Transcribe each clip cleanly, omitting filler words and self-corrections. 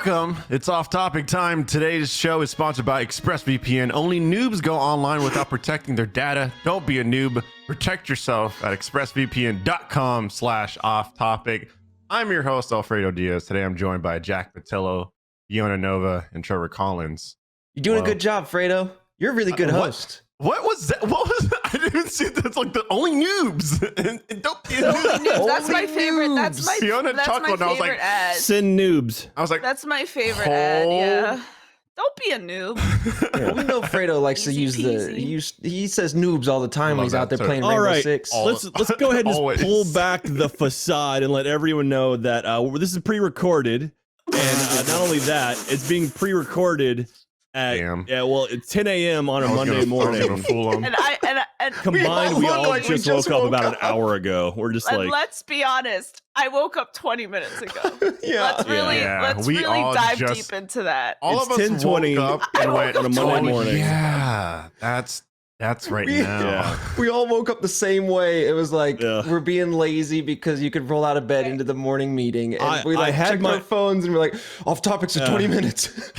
Welcome. It's off topic time. Today's show is sponsored by ExpressVPN. Only noobs go online without protecting their data. Don't be a noob. Protect yourself at expressvpn.com/off topic. I'm your host, Alfredo Diaz. Today I'm joined by Jack Patillo, Fiona Nova, and Trevor Collins. You're doing a good job, Fredo. You're a really good host. What was that? What was that? I didn't even see that. It's like the only noobs. And don't be a noob. Noobs. That's my favorite. That's my Fiona that's chuckled, and my I was like, favorite ad. Send noobs. I was like, That's my favorite ad. Yeah. Don't be a noob. Yeah, we know Fredo likes to use he says noobs all the time when he's out there playing Rainbow Six. Let's go ahead and Always. just pull back the facade and let everyone know that this is pre-recorded, and not only that, it's being pre-recorded at it's 10 a.m. on a Monday morning. And Combined, we all just woke up about an hour ago. We're just like, let's be honest. I woke up 20 minutes ago. Yeah. Let's really dive deep into that. All it's of us 10:20 woke up and went on a Monday morning. Yeah, that's right now. Yeah. We all woke up the same way. It was like we're being lazy because you could roll out of bed into the morning meeting, and we checked our phones and we're like, off topics in 20 minutes.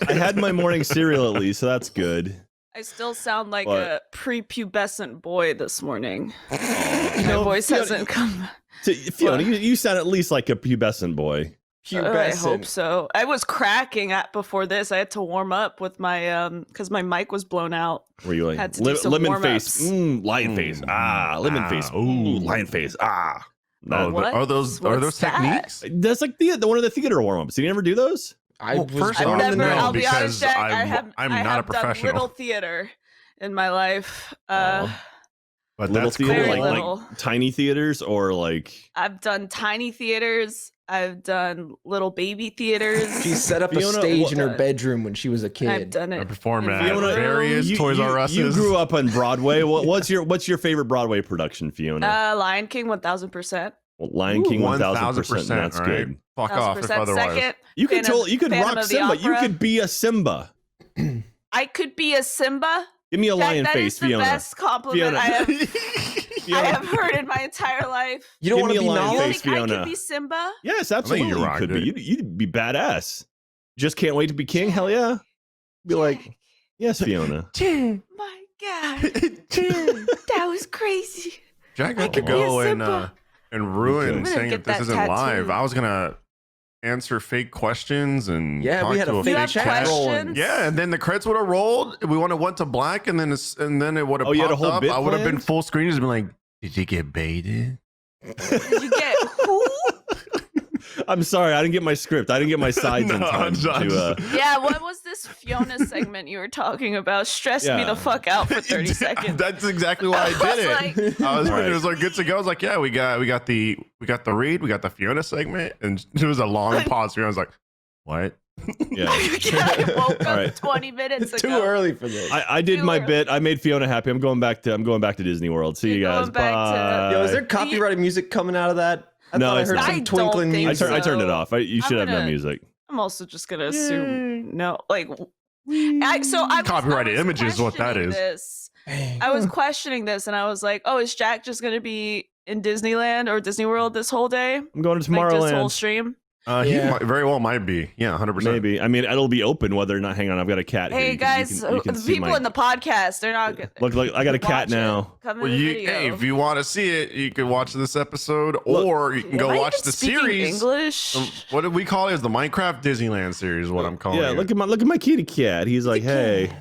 I had my morning cereal at least, so that's good. I still sound like a prepubescent boy this morning. My voice hasn't come. Fiona, you sound at least like a pubescent boy. I hope so. I was cracking before this. I had to warm up with my because my mic was blown out. Were you like had to do some lemon face? Lion face. Lemon face. Ooh, lion face. Are those techniques? That's like the one of the theater warm-ups. Did you ever do those? I'll be honest, Jack, I'm not a professional. Done little theater in my life. But little that's theater, cool. like tiny theaters, or like I've done tiny theaters. I've done little baby theaters. She set up a stage in her bedroom when she was a kid. I've done it. I performed at various Toys R Us. You grew up on Broadway. What's your favorite Broadway production, Fiona? Lion King, 1000%. Well, Lion King, 1000%. That's good. Fuck off if otherwise. Second, you could rock Simba. You could be a Simba. I could be a Simba. Give me a lion face, Fiona. That is the best compliment I have heard in my entire life. You don't want to be lion face, Fiona. I could be Simba? Yes, absolutely. You could be. You'd be badass. Just can't wait to be king. Hell yeah. Be like, yes, Fiona. My God. That was crazy. Jack got to go and ruin saying that this isn't live. I was gonna answer fake questions and we had a fake chat rolling. Yeah, and then the credits would have rolled. We went to black, and then it would have popped up. I would have been full screen, just been like, "Did you get baited? Did you get who?" I'm sorry, I didn't get my script. I didn't get my sides in time. Yeah, what was this Fiona segment you were talking about? Stressed me the fuck out for 30 seconds. That's exactly why I did it. It was like good to go. I was like, yeah, we got the read, we got the Fiona segment, and it was a long pause. I was like, what? Yeah. I woke up 20 minutes ago. Too early for this. I did my bit. I made Fiona happy. I'm going back to Disney World. See you guys. Bye. Yo, is there copyrighted music coming out of that? I heard some twinkling music. I turned it off. You should have no music. I'm also just gonna assume no. Like, copyrighted images is what that is. I was questioning this, and I was like, "Oh, is Jack just gonna be in Disneyland or Disney World this whole day? I'm going to Tomorrowland. This whole stream." He very well might be. Yeah, 100%. Maybe. I mean, it'll be open whether or not. Hang on, I've got a cat. Hey here. guys, the people in the podcast, they're not good. Look, I got a cat now. Hey, if you want to see it, you can watch this episode, or you can go watch the series. English. What did we call it? Is the Minecraft Disneyland series? Is what I'm calling it. Yeah, look at my kitty cat. He's like, hey.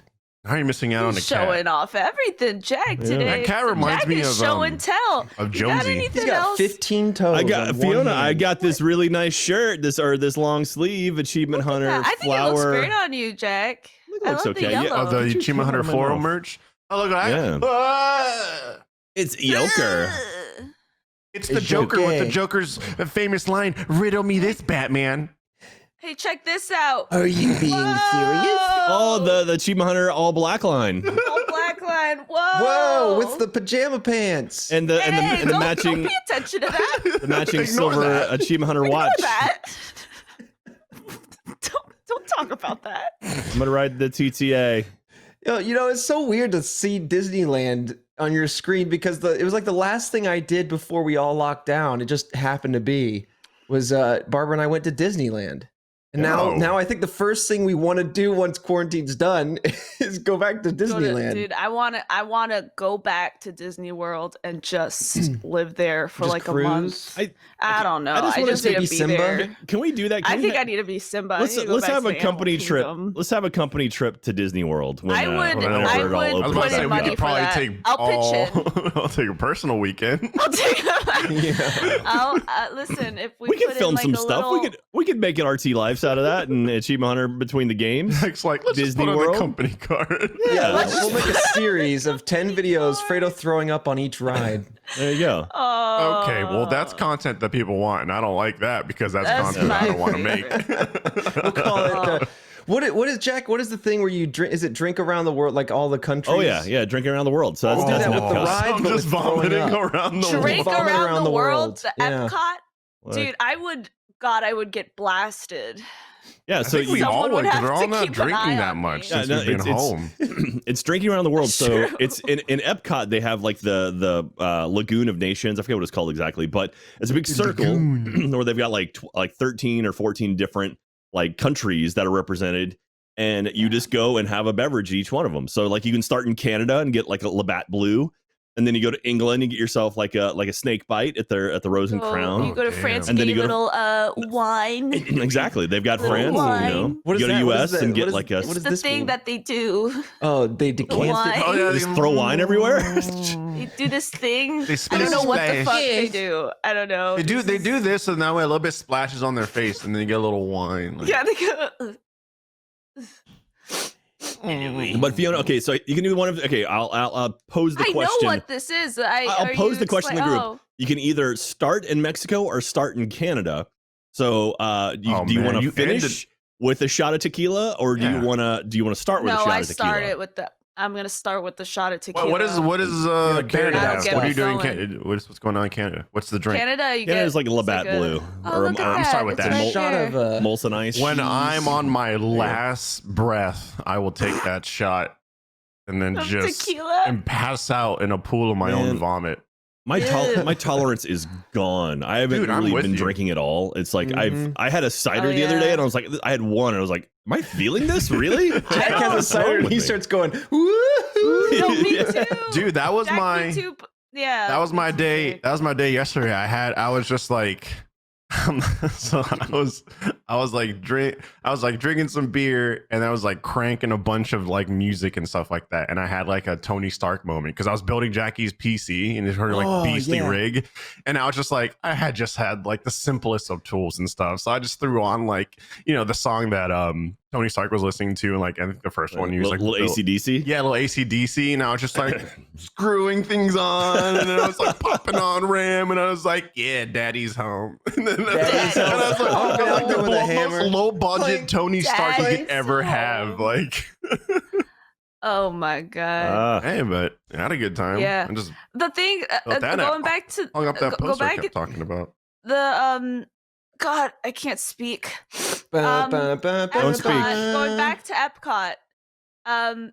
How are you missing out on the cat? Showing off everything, Jack, today. That cat reminds me of show and tell. Of Jonesy. He's got 15 toes. I got Fiona. I got this really nice shirt. This long sleeve Achievement Hunter flower. I think it looks great on you, Jack. It looks okay. The yellow. The Achievement Hunter floral merch. Oh, look at that. Yeah. It's Joker. It's the Joker with the Joker's famous line, "Riddle me this, Batman." Hey, check this out. Are you being serious? Oh, the Achievement Hunter all black line. All black line. Whoa. Whoa, with the pajama pants. And the matching. Don't pay attention to that. The matching silver Achievement Hunter watch. That. don't talk about that. I'm gonna ride the TTA. You know, it's so weird to see Disneyland on your screen because it was like the last thing I did before we all locked down. It just happened to be was Barbara and I went to Disneyland. And now I think the first thing we want to do once quarantine's done is go back to Disneyland. Dude, I want to go back to Disney World and just live there for Just like cruise? a month. I don't know. I just need to be Simba. there. Can we do that? I think I need to be Simba. Let's have a company trip. Let's have a company trip to Disney World. When, I would I was about to say we could probably take I'll take a personal weekend. I'll take listen, if we can put film in, like, some a stuff. little... We could make an RT Lives out of that and Achievement Hunter between the games. It's like let's Disney just put World on a company card. Yeah, we'll make a series of 10 videos, Fredo throwing up on each ride. There you go. Okay, well that's content that people want, and I don't like that because that's content I don't want to make. We'll call it. What is Jack? What is the thing where you drink? Is it drink around the world, like all the countries? Oh yeah, drinking around the world. So that's do that with the ride. I'm just vomiting around the world. Drink around the world. The Yeah. Epcot, dude. I would get blasted. Yeah, I so think we all would because we're all not keep an eye drinking that on much me. since we've been home. It's drinking around the world. That's So true. it's in Epcot. They have like the Lagoon of Nations. I forget what it's called exactly, but it's a big circle where they've got like 13 or 14 different like countries that are represented, and you just go and have a beverage at each one of them. So like you can start in Canada and get like a Labatt Blue. And then you go to England and get yourself like a snake bite at the Rose and Crown. You go to France and and then get you go little wine. Exactly, they've got Little France. wine. You know, What is you go to that? US and get What like is- a. what It's does the this thing mean? that they do. Oh, they decant Wine. it. Oh yeah, Just throw wine everywhere. They do this thing. They I don't know what the splash. fuck they do. I don't know. They do this, and that way a little bit splashes on their face, and then you get a little wine. Like, Yeah, they go. But Fiona, okay, so you can do one of. Okay, I'll pose the I question. know what this is. I'll pose the question in the group. Oh, You can either start in Mexico or start in Canada. So, do you man, want to you finish ended- with a shot of tequila, or do Yeah. you want to start with a no, shot I of tequila? started with the. I'm gonna start with the shot of tequila. what is Canada? Canada. Have? Get What are you us doing in going. Canada? What's going on in Canada? What's the drink? Canada? You Canada get is like a Labatt Blue. Oh, look at I'm that. sorry with It's that. right Shot there. of Molson Ice. When I'm on my last breath, I will take that shot and then Of just tequila? and pass out in a pool of my own Man. vomit. My Ew. my tolerance is gone. I haven't Dude, I'm really with been you. drinking at all. It's like Mhm. I had a cider Oh, the other day, yeah. and I was like, I had one, and I was like, am I feeling this really? Jack has a What's cider wrong and with he me? starts going, woo. No, me too. Dude, that was Jack, my me too. Yeah. that was my me too, day. Jake. That was my day yesterday. I was just like so I was like drinking some beer, and I was like cranking a bunch of like music and stuff like that, and I had like a Tony Stark moment because I was building Jackie's PC and it's her like Oh, beastly yeah. rig, and I was just like I had like the simplest of tools and stuff, so I just threw on like the song that Tony Stark was listening to, and like I think the first one he was like little AC/DC. yeah, a little AC/DC, and I was just like screwing things on, and then I was like popping on RAM, and I was like, yeah, daddy's home. And then Daddy's and I was home. like, Oh, I was like with the a most hammer. low budget Like, Tony Stark you could Daddy's ever have. home. Like, Oh my god. hey, but I had a good time. Yeah. I just The thing Felt that going out. back to hung up that go poster I back kept talking about. the God, I can't speak. Ba, ba, ba, ba, Don't speak. Epcot, going back to Epcot.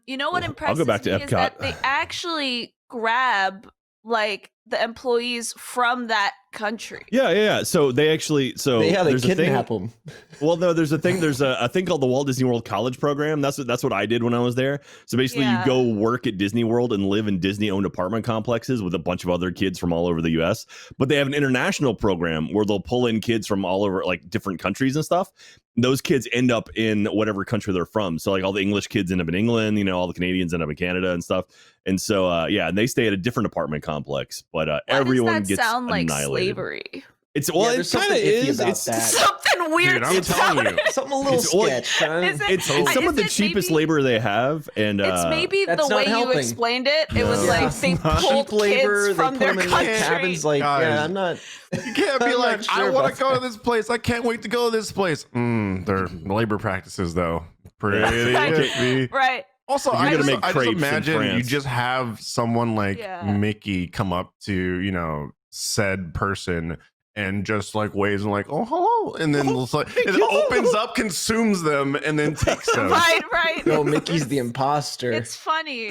You know what I'll impresses go back to me is that Epcot. they actually grab like the employees from that country. Yeah. So they actually They there's a thing. kidnap them. Well, no, there's a thing. There's a thing called the Walt Disney World College Program. That's what I did when I was there. So basically, Yeah. you go work at Disney World and live in Disney-owned apartment complexes with a bunch of other kids from all over the U.S. But they have an international program where they'll pull in kids from all over, like different countries and stuff. Those kids end up in whatever country they're from. So like all the English kids end up in England. All the Canadians end up in Canada and stuff. And so and they stay at a different apartment complex. But Why everyone does that gets sound like annihilated. slavery? It's Yeah, it there's kind of something iffy is. about It's that. Something weird. Dude, I'm telling you. Something a little It's- well, sketch, son. Is it- it's some of is the it cheapest maybe- labor they have, and It's maybe That's the not way you helping. explained it. It was No. like Yeah. they It's not. pulled Cheap labor, kids they from put their them in country. like cabins. Like, Guys. yeah, I'm not. You can't be I'm like, not sure I want about to go to that. this place. I can't wait to go to this place. Their labor practices, though, pretty Right. iffy. Right. Also, You're I gonna just, make I just crepes in imagine you France. just have someone like Yeah. Mickey come up to, said person and just like waves and like, oh, hello. And then it's like, it opens up, consumes them, and then takes them. Right. No, Mickey's the imposter. It's funny.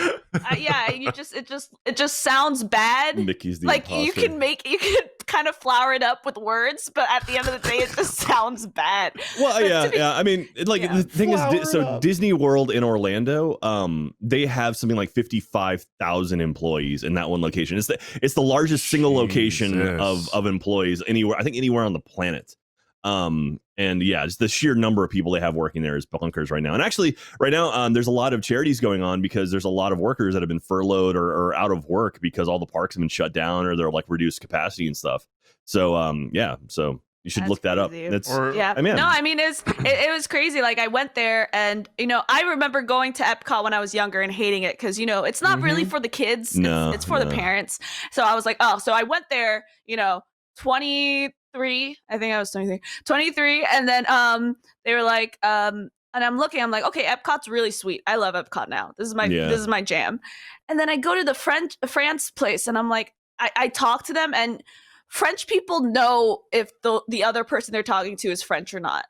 Yeah, it just sounds bad. Mickey's the Like you imposter. can kind of flower it up with words, but at the end of the day, it just sounds bad. Well, yeah. I mean, the thing is, so Disney World in Orlando, they have something like 55,000 employees in that one location. It's the largest single location of employees anywhere. I think anywhere on the planet. And yeah, just the sheer number of people they have working there is bonkers right now. And actually, right now, there's a lot of charities going on because there's a lot of workers that have been furloughed or out of work because all the parks have been shut down or they're like reduced capacity and stuff. So so you should look that up. It was crazy. Like I went there and I remember going to Epcot when I was younger and hating it because it's not really for the kids. It's for the parents. So I was like, so I went there, 23, I think I was 23, and then they were like and I'm looking, I'm like, okay, Epcot's really sweet. I love Epcot now. This is my jam. And then I go to the France place and I'm like, I talk to them and French people know if the other person they're talking to is French or not.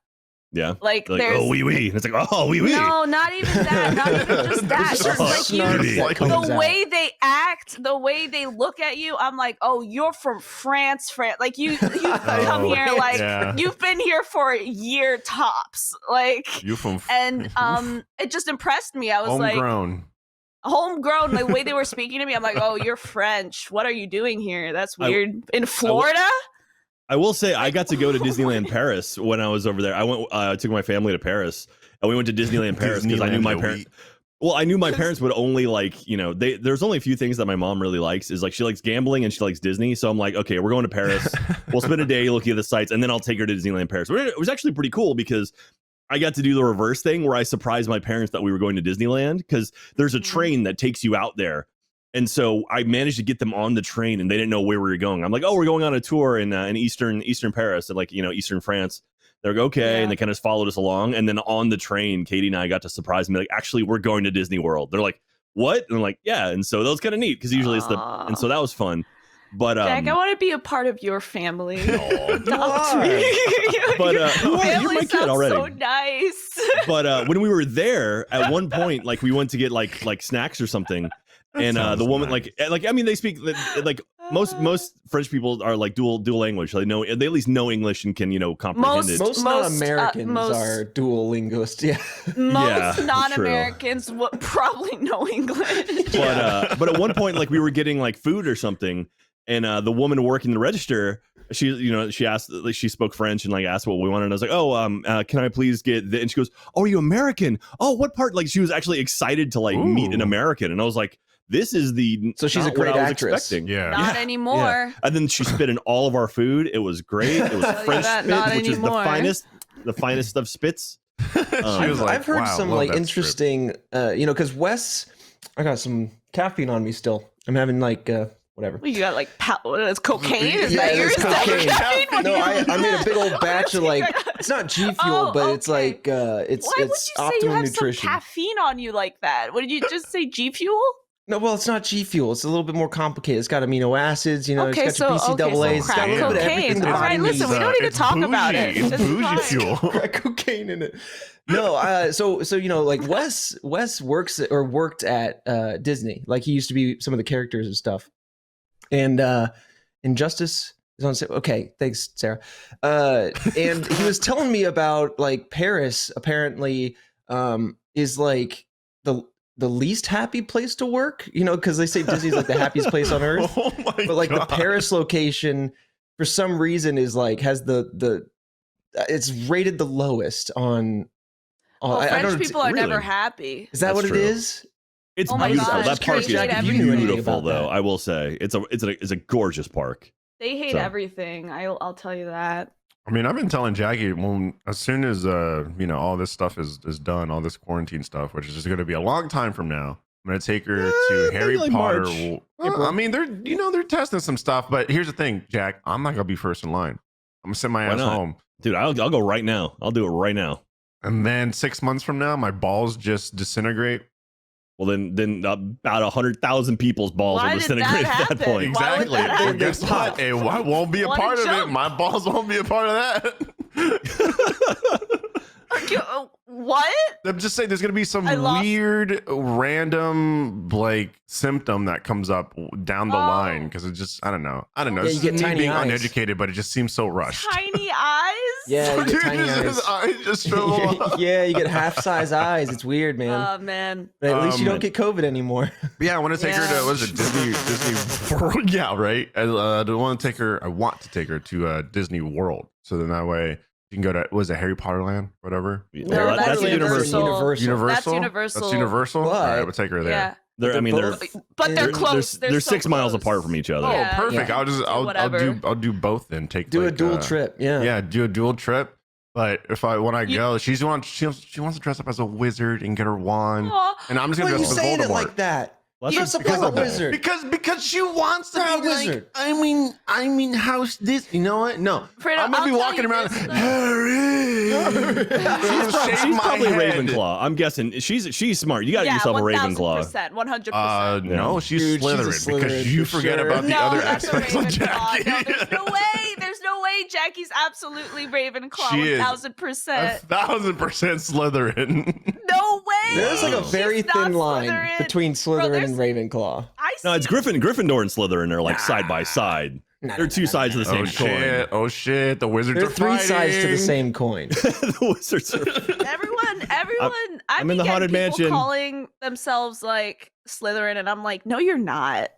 Yeah. Like oh, oui, oui. And it's like, oh, oui, oui. No, not even that. Not even just that. Just the way they act, the way they look at you, I'm like, oh, you're from France. Like you come here, like you've been here for a year tops. Like you from and it just impressed me. I was homegrown, the way they were speaking to me. I'm like, oh, you're French. What are you doing here? That's weird. In Florida? I will say I got to go to Disneyland Paris when I was over there. I took my family to Paris and we went to Disneyland Paris because I knew my parents. Well, I knew my parents would only like, there's only a few things that my mom really likes is like she likes gambling and she likes Disney. So I'm like, okay, we're going to Paris. We'll spend a day looking at the sites and then I'll take her to Disneyland Paris. It was actually pretty cool because I got to do the reverse thing where I surprised my parents that we were going to Disneyland because there's a train that takes you out there. And so I managed to get them on the train and they didn't know where we were going. I'm like, oh, we're going on a tour in Eastern Paris and like, Eastern France. They're like, okay. Yeah. And they kind of followed us along. And then on the train, Katie and I got to surprise them. Like, actually, we're going to Disney World. They're like, what? And I'm like, yeah. And so that was kind of neat because usually and so that was fun. But Jack, I want to be a part of your family. Adopt me. But you're my kid already. So nice. But when we were there, at one point, like we went to get like snacks or something. And the woman nice. like I mean they speak like most French people are like dual language. So they at least know English and can comprehend it. Most non-Americans are dual linguists. Yeah, most non-Americans would probably know English. But at one point like we were getting like food or something, and the woman working the register, she asked, like, she spoke French and like asked what we wanted. And I was like, oh, can I please get and she goes, oh, are you American? Oh, what part? Like she was actually excited to like meet an American, and I was like, this is so she's a great actress. Yeah. Not anymore. Yeah. And then she spit in all of our food. It was great. It was French spit, which is the finest of spits. I've heard some like interesting, because Wes, I got some caffeine on me still. I'm having like whatever. Well, you got like it's cocaine. Is that yours? Cocaine. No, I made a big old batch of like it's not G Fuel, but it's like it's Why would you say optimum you have nutrition. Some caffeine on you like that? What did you just say? G Fuel? No, well, it's not G Fuel. It's a little bit more complicated. It's got amino acids, okay, it's got your BCAAs. It's got a little bit of everything. All right, listen, we don't need to talk about it. It's bougie fuel. Got cocaine in it. No, so like Wes worked at Disney. Like he used to be some of the characters and stuff. And Injustice is on. Okay, thanks, Sarah. And he was telling me about like Paris. Apparently, is like the least happy place to work, because they say Disney's like the happiest place on earth. Oh my but like God. The Paris location, for some reason, is like has it's rated the lowest on. French people are never happy. Is that That's what true. it is? It's my beautiful. God. That park They is hate beautiful, though. I will say it's a gorgeous park. They hate everything. I'll tell you that. I mean, I've been telling Jackie as soon as all this stuff is done, all this quarantine stuff, which is just going to be a long time from now. I'm going to take her to Harry like Potter. March. I mean, they're testing some stuff, but here's the thing, Jack. I'm not going to be first in line. I'm going to send my ass home, dude. I'll go right now. I'll do it right now. And then 6 months from now, my balls just disintegrate. Well, then about 100,000 people's balls will disintegrate at that point. Exactly. And guess what? I won't be a part of it. My balls won't be a part of that. What? I'm just saying there's gonna be some I lost- weird random like symptom that comes up down the line because it just I don't know. Yeah, This you is get me tiny being eyes. uneducated, but it just seems so rushed. Tiny eyes? Yeah, you get Dude, tiny his eyes. eyes just shrivel up. Yeah, you get half-size eyes. It's weird, man. Oh, man. But at least you don't get COVID anymore. Yeah, I want to take her to what is it, Disney World? Yeah, right. I want to take her. I want to take her to Disney World, so then that way you can go to was it Harry Potter Land, whatever. No, that's Universal. Universal. That's Universal. Universal. That's Universal. But- All right, we'll take her there. Yeah. They're But they're close. They're so 6 miles close. apart from each other. Oh, Yeah, perfect. yeah. I'll do both then. Take Do a like, dual trip. Yeah. Yeah, do a dual trip. But when I go, she wants to dress up as a wizard and get her wand, Aw. and I'm just Why gonna are you dress up as saying it Voldemort. like that? Well, Dress that's up like a wizard. Because she wants to You're be a like, wizard. I mean, how's this? You know what? No, Fredo, I'm gonna I'll be tell walking you around. this, though. Harry, She's probably Ravenclaw. I'm guessing she's smart. You got yourself a Ravenclaw. 100%. No, she's Dude, she's a Slytherin Slytherin because you for forget sure. about the No, other that's a aspects of Ravenclaw. Jackie. No, there's no way. There's no way Jackie's absolutely Ravenclaw. She is. 1000%. 1000% Slytherin. No way. There's like a She's very not thin line Slytherin. between Slytherin there's- and Ravenclaw. I see. No, it's Gryffindor and Slytherin are like side by side. They're two sides of the same coin. Oh shit! The wizards There are are three sides to the fighting. same coin. The wizards are. Everyone. I'm in the haunted mansion. Calling themselves like Slytherin, and I'm like, no, you're not.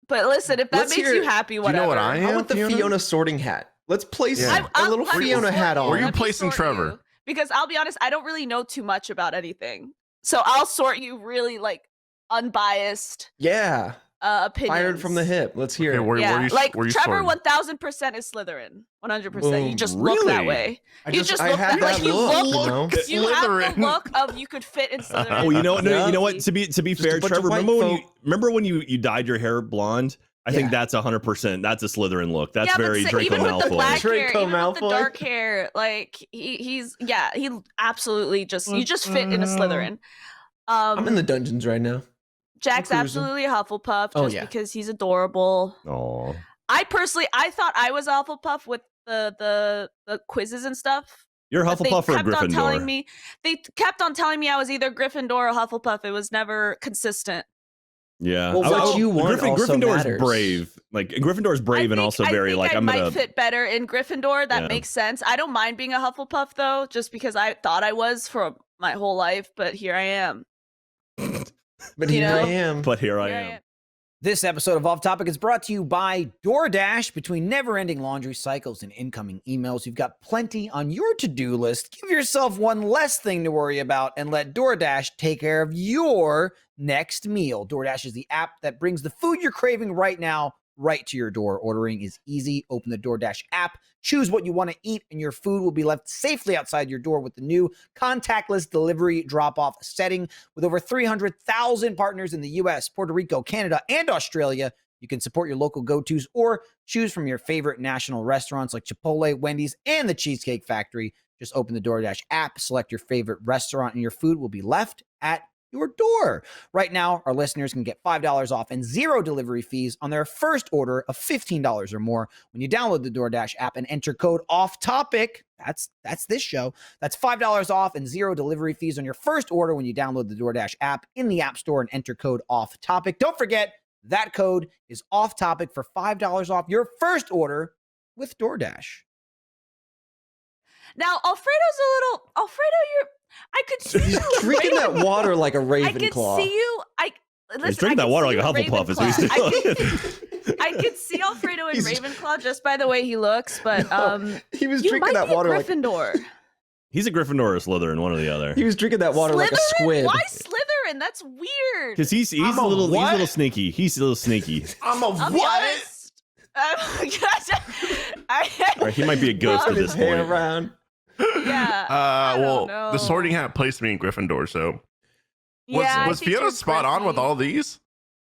But listen, if that Let's makes hear- you happy, Do you whatever. know what I am? I want the Fiona sorting hat. Let's place Yeah. a little let me Fiona sort hat you. on. Where you Let me placing sort Trevor? you. Because I'll be honest, I don't really know too much about anything, so I'll sort you really like unbiased Yeah. opinions. Fired from the hip. Let's hear Okay, it. where Yeah, you, like where you Trevor, sorting? 1000% is Slytherin. 100%. You Boom. just look that Really? way. I You just I look had that that way. look, You you know? You have the Slytherin. look of you could fit in Slytherin. Oh, you know what? No, Yeah. you know what? To be Just a fair, bunch of Trevor, white remember when you dyed your hair blonde? I think Yeah. that's 100%. That's a Slytherin look. That's Yeah, but very Draco even with the Malfoy. black hair, Draco even with the Malfoy. dark hair, like he absolutely you just fit in a Slytherin. I'm in the dungeons right now. Jack's I'm cruising. absolutely a Hufflepuff Oh, just yeah. because he's adorable. Oh, I thought I was a Hufflepuff with the quizzes and stuff. you're a but they Hufflepuff or a kept on telling Gryffindor? me they kept on telling me I was either Gryffindor or Hufflepuff. It was never consistent. Yeah. Well, what you want also Gryffindor matters. is brave. Like Gryffindor is brave and also very like I I'm might gonna. fit better in Gryffindor. That Yeah. makes sense. I don't mind being a Hufflepuff though, just because I thought I was for my whole life, but here I am. But You here know? I am. But here I Here am. This episode of Off Topic is brought to you by DoorDash. Between never-ending laundry cycles and incoming emails, you've got plenty on your to-do list. Give yourself one less thing to worry about and let DoorDash take care of your next meal. DoorDash is the app that brings the food you're craving right now right to your door. Ordering is easy. Open the DoorDash app, choose what you want to eat, and your food will be left safely outside your door with the new contactless delivery drop-off setting. With over 300,000 partners in the US, Puerto Rico, Canada, and Australia, you can support your local go-tos or choose from your favorite national restaurants like Chipotle, Wendy's, and the Cheesecake Factory. Just open the DoorDash app, select your favorite restaurant, and your food will be left at your door. Right now, our listeners can get $5 off and 0 delivery fees on their first order of $15 or more when you download the DoorDash app and enter code OFFTOPIC. That's this show. That's $5 off and 0 delivery fees on your first order when you download the DoorDash app in the App Store and enter code OFFTOPIC. Don't forget, that code is OFFTOPIC for $5 off your first order with DoorDash. Now, Alfredo, I could see He's you drinking that water like a I could Ravenclaw. see you. Listen, He's drinking I that could water see like a you Hufflepuff. Is what he's Ravenclaw. doing. I could see Alfredo in He's- Ravenclaw just by the way he looks, but He was you drinking might that be water a like Gryffindor. He's a Gryffindor or a Slytherin, one or the other. he was drinking that water like a Slytherin? squid. Why Slytherin? That's weird. Because he's a I'm a little what? sneaky. He's a little sneaky. I'm a I'll be what? honest. Or he might be a ghost Well, at his this hair point. around. Yeah. I don't Well, know. the sorting hat placed me in Gryffindor, so Yeah, I was think Fiona you're spot on with Griffy. all these?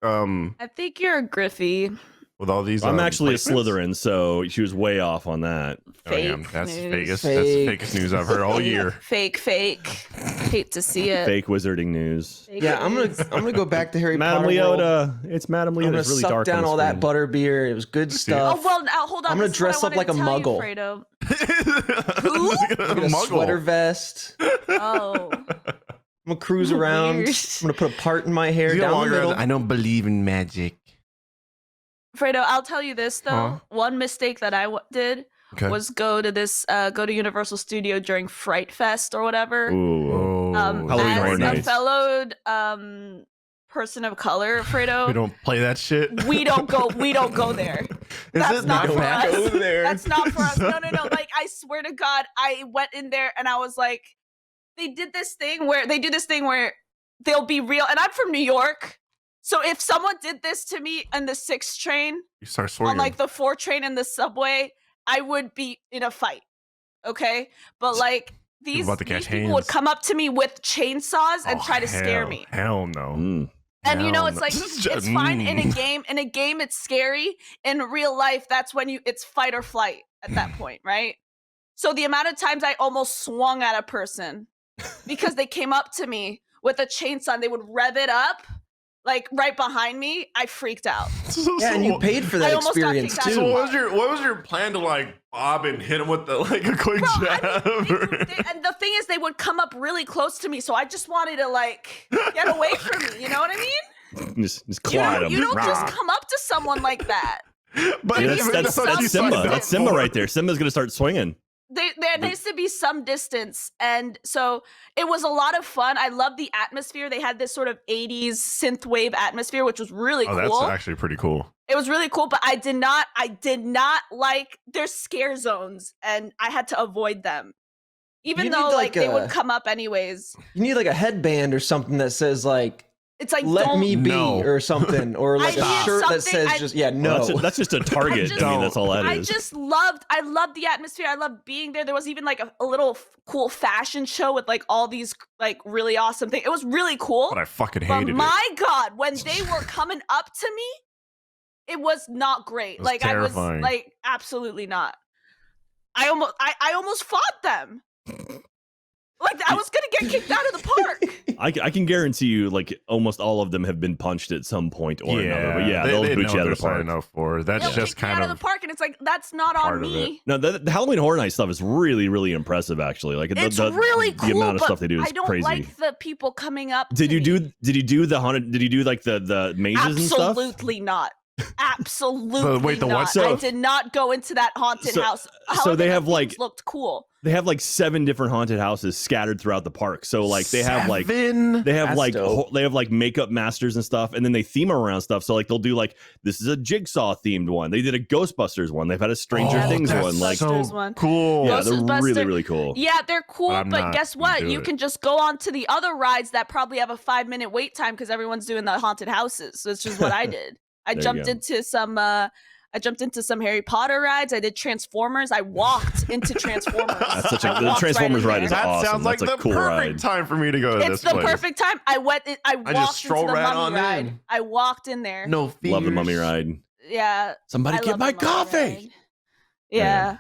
I think you're a Griffy. With all these. I'm actually a placements? Slytherin, so she was way off on that. Oh, yeah, Fake that's news. Vegas. That's the Fake. fakest news I've heard all year. Fake. Hate to see it. Fake wizarding news. Fake Yeah, I'm news. gonna go back to Harry Madam Potter world. Leota. It's Madam I'm Leota. gonna It's really suck dark on down the all that screen. butter beer. It was good See? stuff. Oh well, now hold on. I'm gonna this is what I dress up wanted like to a tell you, muggle. Fredo. Get a sweater vest. Oh. I'm gonna cruise around. Weird. I'm gonna put a part in my hair He's down gonna the walk around, middle. I don't believe in magic. Fredo, I'll tell you this though. Huh? One mistake that I did Okay. was go to Universal Studio during Fright Fest or whatever. Ooh. Oh, Halloween Horror As a Nights. fellow person of color, Fredo, we don't play that shit. we don't go there. Is That's it not not for bad? us. Go there. That's not for us. No. Like, I swear to God, I went in there and I was like, they do this thing where they'll be real. And I'm from New York. So if someone did this to me on the 6 train, You start swinging. on like the 4 train in the subway, I would be in a fight. Okay? But like these about to catch people would hands. come up to me with chainsaws and Oh, try to scare hell- me. Hell no. Mm. And you know, Hell it's no. like it's fine in a game. In a game, it's scary. In real life, that's when it's fight or flight at that point, right? So the amount of times I almost swung at a person because they came up to me with a chainsaw and they would rev it up, like right behind me, I freaked out. Yeah, and you paid for I that almost got experience kicked out too. of So what was your plan to like bob and hit him with the like a quick Bro, jab? and the thing is, they would come up really close to me, so I just wanted to like get away from me. You know what I mean? Just claw at him. You don't just Rah. come up to someone like that. But Yeah, That's what you Simba. signed up That's Simba for. right there. Simba's gonna start swinging. There needs to be some distance, and so it was a lot of fun. I love the atmosphere. They had this sort of 80s synthwave atmosphere, which was really Oh, that's cool. actually pretty cool. It was really cool, but I did not like their scare zones, and I had to avoid them. Even You though need, like like, they a- would come up anyways. You need like a headband or something that says like It's like "Let don't me be" No. or something, or like a need shirt that something- says just no. Well, that's just a target. just- I mean, that's all that I is. loved the atmosphere. I loved being there. There was even like a little cool fashion show with like all these like really awesome things. It was really cool. But I fucking But hated it. my God, when they were coming up to me, it was not great. It was Like terrifying. I was like absolutely not. I almost fought them. Like I was gonna get kicked out of the park. I can guarantee you, like almost all of them have been punched at some point or another. But yeah, they'll they boot know you out they're of the park. signing up for. That's They'll just kick me kind out of the park, and it's like that's not part on of me. No, the Halloween Horror Night stuff is really, really impressive. Actually, like It's the really cool, the amount of but stuff they do is I don't crazy. like the people coming up. Did to you me. do? Did you do the haunted? Did you do like the mazes and stuff? Absolutely not. Absolutely wait, the not. what? So- I did not go into that haunted house. so they However, have, the like- things looked cool. They have like 7 different haunted houses scattered throughout the park. So like they have like Seven? they have That's like dope. they have like makeup masters and stuff, and then they theme around stuff. So like they'll do like this is a Jigsaw themed one. They did a Ghostbusters one. They've had a Stranger Yeah, Things that's one. Like so- Ghostbusters one. cool. yeah, they're Ghostbuster- really really cool. Yeah, they're cool, But I'm but not guess gonna what? do You it. can just go on to the other rides that probably have a 5-minute wait time because everyone's doing the haunted houses. So it's just what I did. I There you jumped go. into some. I jumped into some Harry Potter rides. I did Transformers. I walked into Transformers. That's such a I the walked Transformers in ride is there. That awesome. sounds like That's a the cool perfect ride. time for me to go to It's this the place. perfect time. I walked just into stroll the right mummy on ride. in. I walked in there. No fears. Love the mummy ride. Yeah. Somebody I get love my the mummy coffee. ride. Yeah.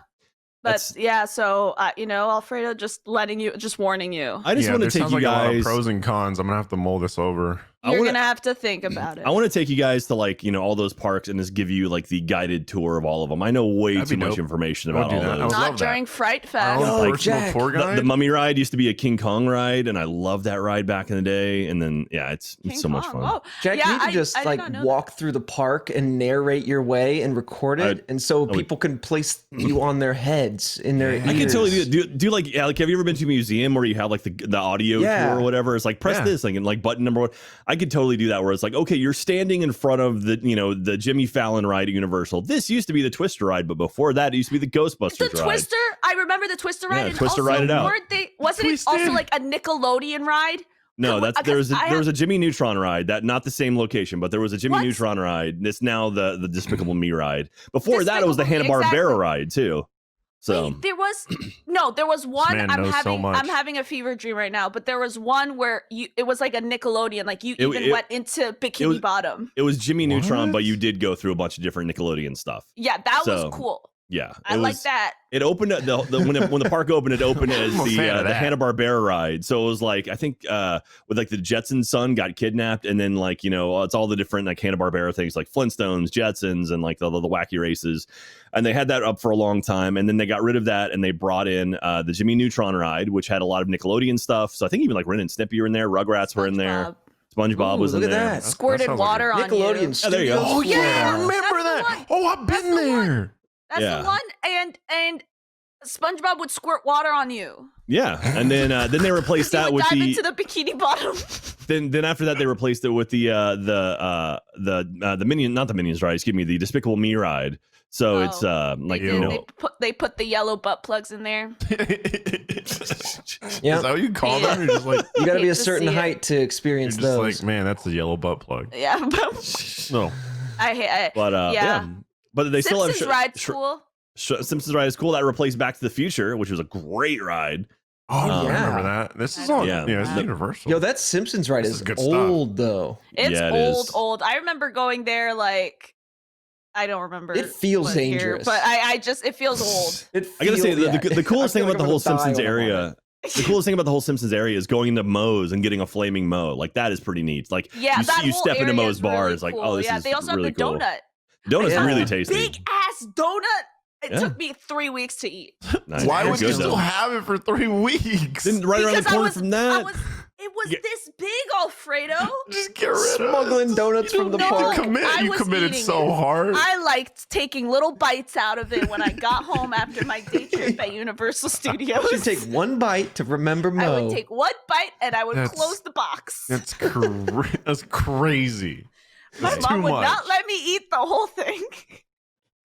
But That's- yeah, so you know, Alfredo, just warning you. I just Yeah, want there to take sounds you like a lot of guys. pros and cons. I'm gonna have to mull this over. You're wanna- gonna have to think about it. I want to take you guys to like all those parks and just give you like the guided tour of all of them. I know way That'd too be much dope. information I would about do all that. I those. would Not love that. during Fright Our Fest. own like, personal Jack, tour guide. The Mummy ride used to be a King Kong ride, and I love that ride back in the day. And then yeah, it's King so much Kong. fun. Oh, Jack, yeah, you need to I just did like not know walk through the park and narrate your way and record it, and so would- people can place you on their heads in their ears. I can totally do like like have you ever been to a museum where you have like the audio Yeah. tour or whatever? It's like press Yeah. this thing and like button number 1. I could totally do that where it's like, okay, you're standing in front of the the Jimmy Fallon ride at Universal. This used to be the Twister ride, but before that it used to be the Ghostbusters the ride. Twister. I remember the Twister ride. Yeah, and Twister also, Ride It Out. Wasn't it also Twisted. like a Nickelodeon ride? No, that's there was I there was a Jimmy Neutron ride, that not the same location, but there was a Jimmy What? Neutron ride. It's now the Despicable Me ride. Before that, it was the Despicable Me, Hanna-Barbera exactly. ride too. So Wait, there was one. man I'm knows so much. having a fever dream right now. But there was one where it was like a Nickelodeon. Like you It- even it- went into Bikini was- Bottom. it was Jimmy Neutron, What? but you did go through a bunch of different Nickelodeon stuff. Yeah, that So, was cool. Yeah, I like that. It opened when the park opened. It opened as I'm a fan of the that. Hanna-Barbera ride. So it was like I think with like the Jetsons' son got kidnapped, and then like it's all the different like Hanna-Barbera things like Flintstones, Jetsons, and like the wacky races. And they had that up for a long time, and then they got rid of that, and they brought in the Jimmy Neutron ride, which had a lot of Nickelodeon stuff. So I think even like Ren and Snippy were in there, Rugrats were in there, SpongeBob was in look at there. that. Squirted sounds like water on you. Nickelodeon Oh, there you go. Studios. Oh yeah, I Florida. remember That's the that. one. Oh, I've That's been the one. there. That's Yeah. the one. And SpongeBob would squirt water on you. Yeah, and then they replaced He that would with dive the into the bikini bottom. then after that they replaced it with the Minion, not the Minions ride, excuse me, the Despicable Me ride. So it's like they put the yellow butt plugs in there. Yeah. Is that what you call them? You're just like, You got to be Hate a to certain see it. height to you're experience just those. like, man, that's the yellow butt plug. Yeah, No. but yeah. but they still Simpsons have ride's cool. Simpsons ride is cool. That replaced Back to the Future, which was a great ride. Oh, I yeah. remember that. This is I on. Yeah. Yeah, it's Yeah. Universal. Yo, that Simpsons ride This is is good stuff. old though. It's Yeah, it old, is. old. I remember going there like I don't remember. It feels what year, dangerous. but I just it feels old. It I gotta say, feels- the coolest I thing feel about the like whole I'm gonna die Simpsons when I'm on area, the coolest thing about the whole Simpsons area is going into Moe's and getting a flaming Moe. Like that is pretty neat. Like Yeah, you, that you whole step into area Moe's is bar, really it's like, cool. oh, this yeah, is they also really have the cool. donut. Donut's Yeah. really tasty. Big ass donut. It Yeah. took me 3 weeks to eat. Nice. Why They're would you good, still though. have it for 3 weeks? Then right around the Because corner from that. It was Yeah. this big, Alfredo. Just get rid of it. Smuggling donuts You from the don't need to park. commit. I You was committed eating so it. hard. I liked taking little bites out of it when I got home after my day trip at Universal Studios. You take one bite to remember I Mo. would take one bite and I would That's- close the box. That's that's crazy. My That's mom too would much. not let me eat the whole thing.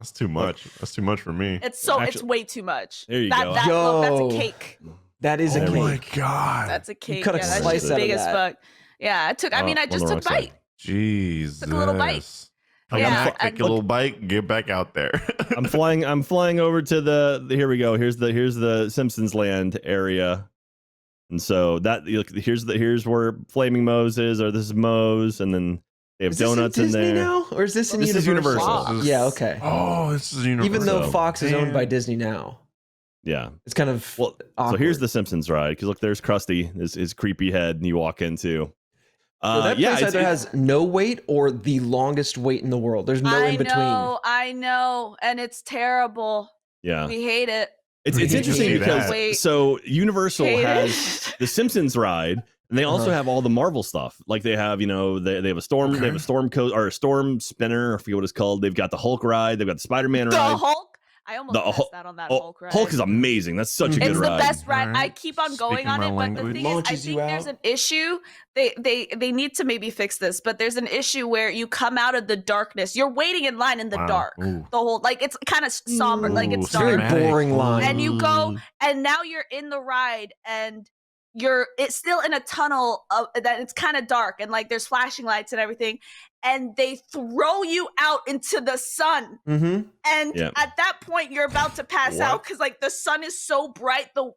That's too much. That's too much for me. It's Actually- way too much. There you that, go. That, look, that's Yo. a cake. That is a Oh cake. my god. That's a cake. cut a yeah, that's slice just out of big as that. fuck. Yeah, I took. I mean, I on just the took a wrong bite. side. Jesus. Took a little bite. Come Yeah, back, take and a little bite, get back out there. I'm flying over to the here we go. Here's the Simpsons Land area. And so that look, here's where Flaming Moe's is, or this is Moe's, and then they have Is this donuts in in Disney there. now, or is this in This is Universal? Universal. This is- Yeah, okay. Oh, this is Universal. Even though So- Fox is owned by Damn. Disney now, Yeah. it's kind of Well, awkward. so here's the Simpsons ride, because look, there's Krusty, his creepy head, and you walk into. So that yeah, place either has no wait or the longest wait in the world. There's no in between. I know, and it's terrible. yeah. We hate it. It's We hate to interesting see because that. Wait. so Universal Hate has it. the Simpsons ride, and they also Uh-huh. have all the Marvel stuff. Like they have, they have a storm, they have a storm or a storm spinner. I forget what it's called. They've got the Hulk ride. They've got the Spider-Man The ride. Hulk. I almost The passed Hulk- that on that Oh, Hulk ride. Hulk is amazing. That's such a good It's the ride. best ride. I Alright. keep on going Speaking on my it, but the language. thing is, I Launches you think there's out. an issue. They need to maybe fix this, but there's an issue where you come out of the darkness. You're waiting in line in the Wow. dark. Ooh. The whole like it's kind of somber, like it's Ooh, Very dark. cinematic. boring line. And you go, and now you're in the ride, and it's still in a tunnel of that. It's kind of dark, and like there's flashing lights and everything, and they throw you out into the sun. Mm-hmm. And Yeah. at that point, you're about to pass What? out because like the sun is so bright. The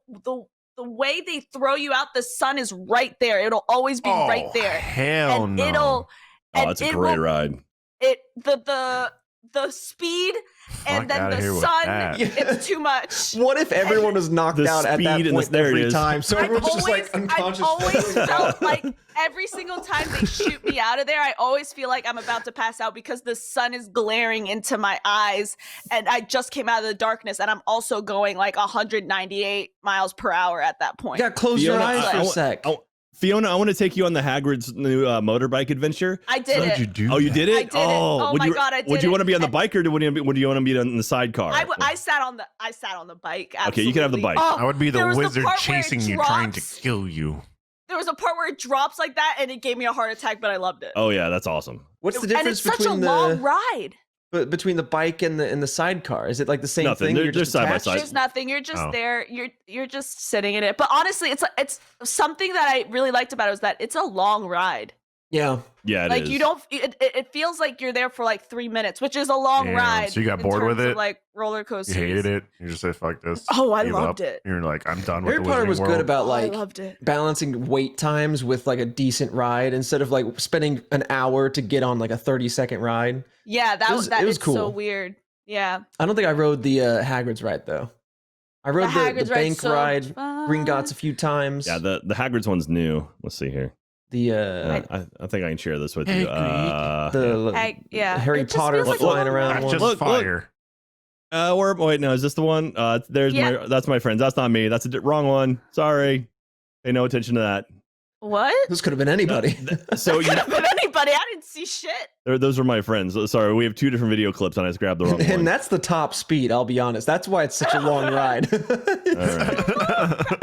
way they throw you out, the sun is right there. It'll always be right Oh, there. Hell And no. it'll Oh, that's a it great will- ride. the speed and Fuck then outta the here with sun. that. It's too much. What if everyone was knocked The out at that speed and point there it every is. time? So I've everyone's just always, like unconscious. I've always felt like every single time they shoot me out of there, I always feel like I'm about to pass out because the sun is glaring into my eyes, and I just came out of the darkness, and I'm also going like 198 miles per hour at that You point. gotta close your Fiona, eyes for a sec. Fiona, I want to take you on the Hagrid's new motorbike adventure. I did How it. did you do Oh, you that? did it? I did it. Oh would my you, God, I did Would you it. want to be on the And- bike, or would you want to be on the sidecar? I sat on the bike. Okay, you can have the absolutely. bike. Oh, I would be the there was wizard part where it chasing you, trying to drops. kill you. There was a part where it drops like that, and it gave me a heart attack, but I loved it. Oh yeah, that's awesome. What's the and difference it's such a between long the ride. between the bike and the sidecar? Is it like the same Nothing. thing? They're You're just side by attached? side. There's nothing. You're just Oh. there. You're just sitting in it. But honestly, it's something that I really liked about it was that it's a long ride. Yeah. Yeah, it like is. you don't. It feels like you're there for like 3 minutes, which is a long Damn, ride. so you got in bored with terms of, it? like roller You coasters. hated it. You just said, fuck this. Oh, I Gave loved up. it. You're like, I'm done with Harry the Potter Wizarding was World. good about I like loved it. balancing wait times with like a decent ride instead of like spending an hour to get on like a 30-second ride. Yeah, that It was was- that it was is so cool. weird. Yeah. I don't think I rode the Hagrid's ride though. I rode the Hagrid's ride's bank so ride, much fun. Green Gots a few times. Yeah, the Hagrid's one's new. Let's see here. The I think I can share this with you. Yeah. Harry It just Potter feels like a flying long around ride. one. Just Look, fire. Wait, no, is this the one? There's Yeah. that's my friends. That's not me. That's a wrong one. Sorry. Pay no attention to that. What? This could have been anybody. So Could have been anybody. I didn't see shit. those are my friends. Sorry, we have two different video clips, and I just grabbed the wrong one. And that's the top speed, I'll be honest. That's why it's such a long ride. All right.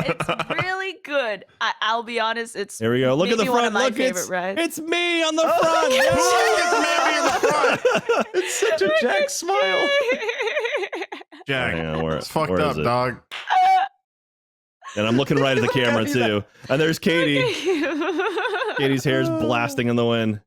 It's really good. I'll be honest. It's Here we go. Look at the maybe one front. of my Look, favorite rides. it's me on the front. It's such a Jack smile. Jack, Hang on, it's fucked where up, is it? dog. And I'm looking right at the Look camera at too. And there's Katie. Katie's hair's blasting in the wind.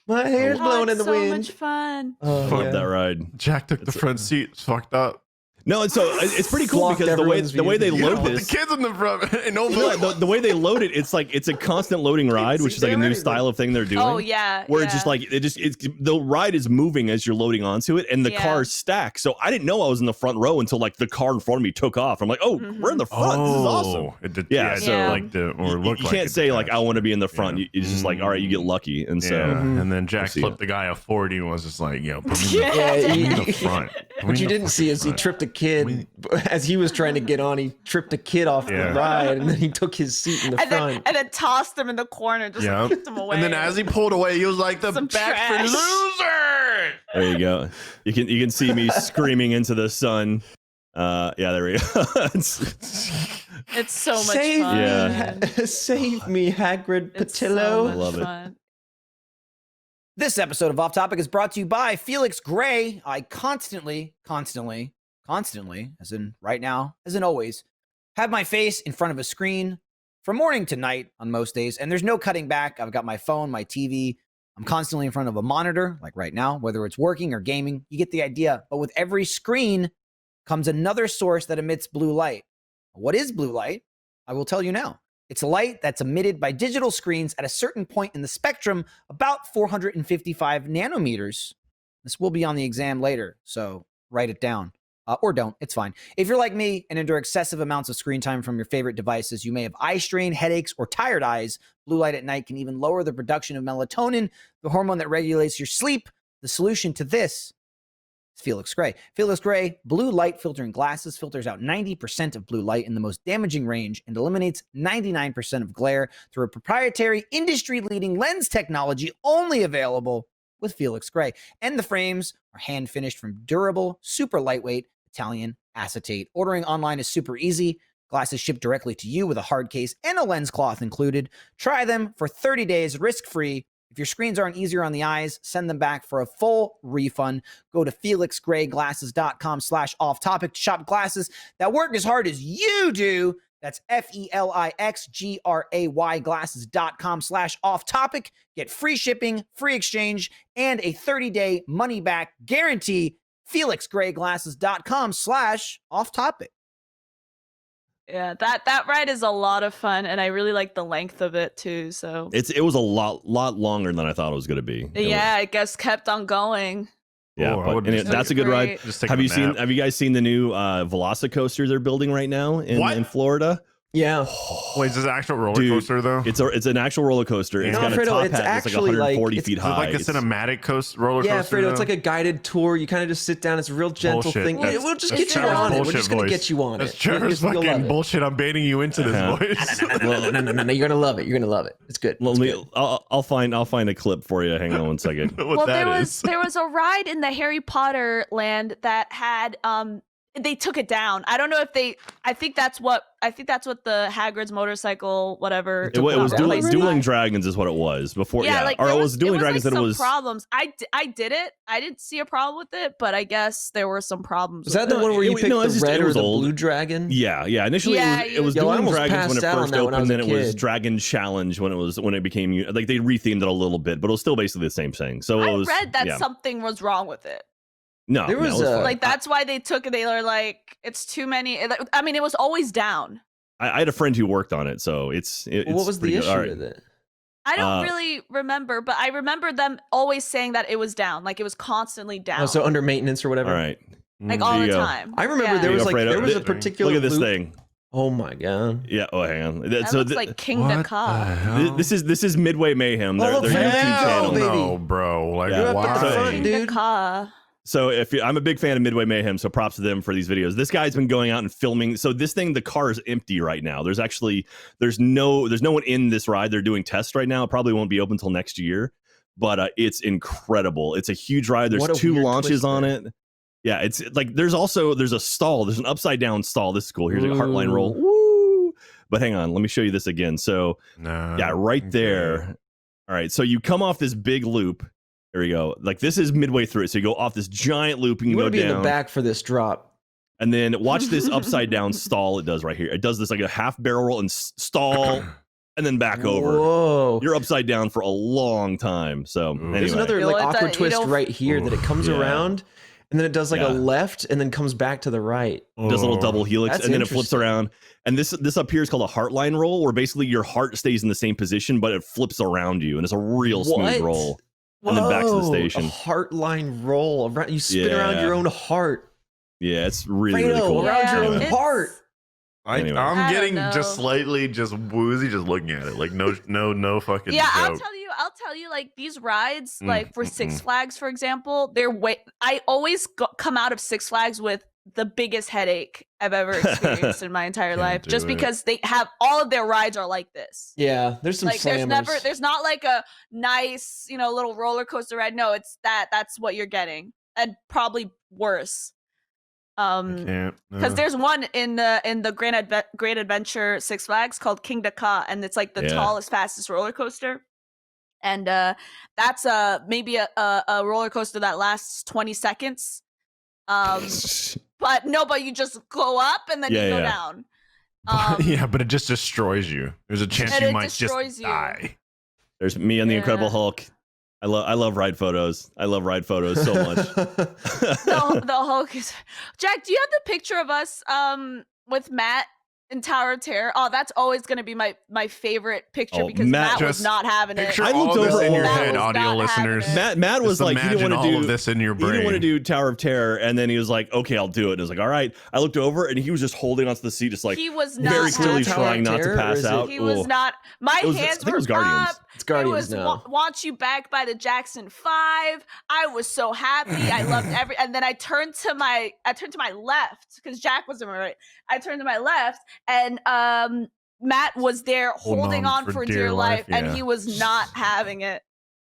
My hair's blowing in the so wind. much fun. Oh, Fuck yeah. that ride. Jack took the front seat. It's fucked up. No, and so it's pretty cool Blocked because everyone's the way they view. load With this. the kids in the front. And no The way they load it, it's like it's a constant loading ride, which is like a new style of thing they're doing. Oh yeah. Where yeah. it's just like it's the ride is moving as you're loading onto it, and the Yeah. cars stack. So I didn't know I was in the front row until like the car in front of me took off. I'm like, oh, we're in the front. This is awesome. It did, Yeah, it so, did like the or You looked can't like it say like I detached. want to be in the front. Yeah. It's just like, all right, you get lucky, and so Yeah, and then Jack see flipped it. the guy a 40 and was just like, yo, put me in the, Yeah, put me in he- the front. Put me What in you the didn't see is he front. tripped a kid as he was trying to get on. He tripped a kid off Yeah. the ride, and then he took his seat in the and front. then tossed him in the corner, just Yeah. kicked him away. And then as he pulled away, he was like, the Some back for trash. loser. there you go. You can see me screaming into the sun. Yeah, there we go. It's so much Save fun. Yeah. me, save me, Hagrid It's so Patillo. much Love it. fun. This episode of Off Topic is brought to you by Felix Gray. I constantly, as in right now, as in always, have my face in front of a screen from morning to night on most days, and there's no cutting back. I've got my phone, my TV. I'm constantly in front of a monitor, like right now, whether it's working or gaming. You get the idea. But with every screen comes another source that emits blue light. What is blue light? I will tell you now. It's light that's emitted by digital screens at a certain point in the spectrum, about 455 nanometers. This will be on the exam later, so write it down. Or don't, it's fine. If you're like me and endure excessive amounts of screen time from your favorite devices, you may have eye strain, headaches, or tired eyes. Blue light at night can even lower the production of melatonin, the hormone that regulates your sleep. The solution to this is Felix Gray. Felix Gray blue light filtering glasses filters out 90% of blue light in the most damaging range and eliminates 99% of glare through a proprietary industry-leading lens technology only available with Felix Gray. And the frames are hand finished from durable, super lightweight Italian acetate. Ordering online is super easy. Glasses shipped directly to you with a hard case and a lens cloth included. Try them for 30 days risk-free. If your screens aren't easier on the eyes, send them back for a full refund. Go to felixgrayglasses.com/off-topic to shop glasses that work as hard as you do. That's FELIXGRAY glasses.com/off-topic. Get free shipping, free exchange, and a 30-day money-back guarantee. FelixGrayGlasses.com/off-topic. Yeah, that ride is a lot of fun, and I really like the length of it too. So it was a lot longer than I thought it was going to be. yeah, I guess kept on going. Yeah, Oh, I but would anyway, just that's a good ride. Great. Just take Have a you nap. have you guys seen the new VelociCoaster they're building right now in Florida? Yeah. Wait, is this an actual roller Dude, coaster though? It's an actual roller coaster. It's No, got a Fredo, top it's hat that's like actually, like, 140 it's- feet Is it high. like a It's- cinematic roller Yeah, coaster? Fredo, though? it's like a guided tour. You kind of just sit down. It's a real gentle Bullshit. thing. That's- We'll just that's get you Trevor's on it. We're bullshit just going to voice. get you on That's it. Trevor's You'll love fucking it. bullshit. I'm baiting you into this Uh-huh. voice. No, you're gonna love it. You're gonna love it. It's good. It's good. I'll find a clip for you. Hang on one second. What Well, that there is. was a ride in the Harry Potter land that had they took it down. I don't know if I think that's what the Hagrid's motorcycle whatever. It was down dueling, already? Dueling Dragons is what it was before. Yeah, like or there it was Dueling Dragons. like Then it some was problems. I did it. I didn't see a problem with it, but I guess there were some problems. Was that with the it. one where you it- picked no, it's the just- red it or was the old. blue dragon? Yeah. Initially, Yeah, it was Yo, I Dueling almost Dragons when passed it out on first that when I opened. was Then a it was kid. Dragon Challenge when it became like they rethemed it a little bit, but it was still basically the same thing. So it I was. read that yeah. something was wrong with it. No, There no, it was was a- fine. Like that's why they took it. They were like, it's too many. I mean, it was always down. I had a friend who worked on it, so it's What was the pretty good. issue All right. with it? I don't really remember, but I remember them always saying that it was down, like it was constantly down. Oh, so under maintenance or whatever. All right. Like all the time. I remember there was a particular look at this loop. thing. Oh my god. Yeah. Oh, hang on. That looks like King Dakar. This is Midway Mayhem. Their look, YouTube channel. baby. No, bro. Like, Yeah. You're up at the why? front, King dude. Dakar. So I'm a big fan of Midway Mayhem, so props to them for these videos. This guy's been going out and filming. So this thing, the car is empty right now. There's no one in this ride. They're doing tests right now. It probably won't be open until next year, but it's incredible. It's a huge ride. There's 2 launches on it. Yeah, it's like there's a stall. There's an upside down stall. This is cool. Here's a Heartline roll. Woo! But hang on, let me show you this again. So right there. All right, so you come off this big loop. There we go. Like this is midway through it. So you go off this giant loop and you go be down. in the back for this drop. And then watch this upside down stall it does right here. It does this like a half barrel roll and stall and then back over. Whoa. You're upside down for a long time. So anyway. There's another like awkward twist right here that it comes Yeah. around and then it does like a left and then comes back to the right. It does a little double helix That's and then it flips interesting. around. And this up here is called a Heartline roll, where basically your heart stays in the same position, but it flips around you and it's a real smooth What? roll. And then back to the station. A Heartline roll. You spin around your own heart. Yeah, it's really, Fredo, really cool. around your own It's- heart. Anyway. I'm I don't getting know. just slightly just woozy just looking at it. Like no fucking Yeah, joke. I'll tell you, like these rides, Mm, like for Six Flags, for example, I always come out of Six Flags with the biggest headache I've ever experienced in my entire Can't life, do just it. because they have all of their rides are like this. Yeah, there's some Like slammers. there's not like a nice, little roller coaster ride. No, it's that's what you're getting, and probably worse. Can't. Because there's one in the Great Adventure Six Flags called King Dakar, and it's like the tallest, fastest roller coaster. And that's maybe a roller coaster that lasts 20 seconds. But you just go up and then you go down. yeah, but it just destroys you. There's a chance And you it might destroys just you. die. There's me and the Incredible Hulk. I love ride photos. I love ride photos so much. The Hulk is. Jack, do you have the picture of us with Matt in Tower of Terror? Oh, that's always going to be my favorite picture because Matt was not having it. Picture I all looked this over in your all head, of audio listeners. Matt was Just like, he didn't imagine want to all do of this in your He brain. didn't want to do Tower of Terror, and then he was like, "Okay, I'll do it." And I was like, "All right." I looked over, and he was just holding onto the seat, just like He was not very clearly having trying it. not to pass out. He was not. My It was- I hands think it were was Guardians. up. It's Guardians it was now. Want You Back by the Jackson 5. I was so happy. I loved and then I turned to my left because Jack was on my right. I turned to my left and Matt was there holding on for dear life and he was not having it.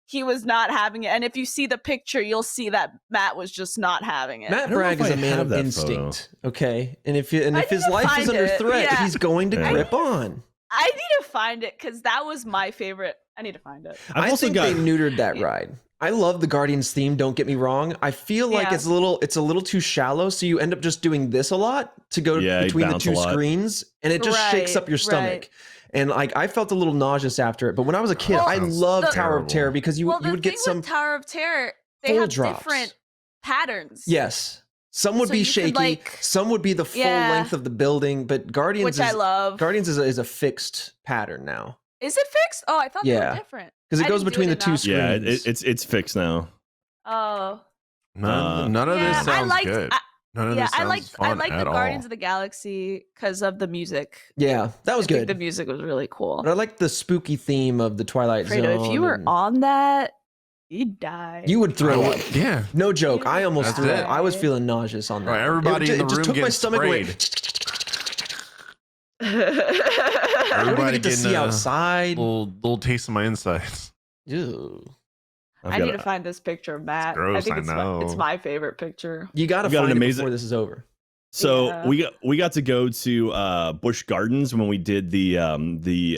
He was not having it. And if you see the picture, you'll see that Matt was just not having it. Matt know Bragg if is I a man have of that instinct. Okay, and if I his need to life is find under it. threat, Yeah. he's going to grip on. I need to find it because that was my favorite. I need to find it. I've also think got they neutered that ride. I love the Guardians theme. Don't get me wrong. I feel like it's a little too shallow, so you end up just doing this a lot to go between the two screens, and it just shakes up your stomach. And like I felt a little nauseous after it. But when I was a kid, I loved Tower of Terror because you would get some Tower of Terror. They have different patterns. Yes. Some would So be you could, shaky. like- Some would be the full length of the building. But Guardians, Which I love. Guardians is a fixed pattern now Is it fixed? Oh, I thought they were different. because it I goes didn't do between it the two enough. screens. yeah, it's fixed now. Oh. None of Yeah, this I sounds liked- good. None of Yeah, this sounds I like fun the at Guardians all. of the Galaxy because of the music. Yeah, that was I think good. the music was really cool. But I like the spooky theme of the Twilight Zone. Fredo, if you were and on that, you'd die. you would throw up. Yeah. No joke. I almost That's threw it. up. I was feeling nauseous on that. Right, everybody in the it just room took my getting stomach away. sprayed. I don't even Everybody get to see getting a outside. little taste of my insides. Ew. I need to find this picture of Matt. gross, I think I know. it's my favorite picture. You got to I've got an find it amazing- before this is over. So Yeah. we got to go to Busch Gardens when we did the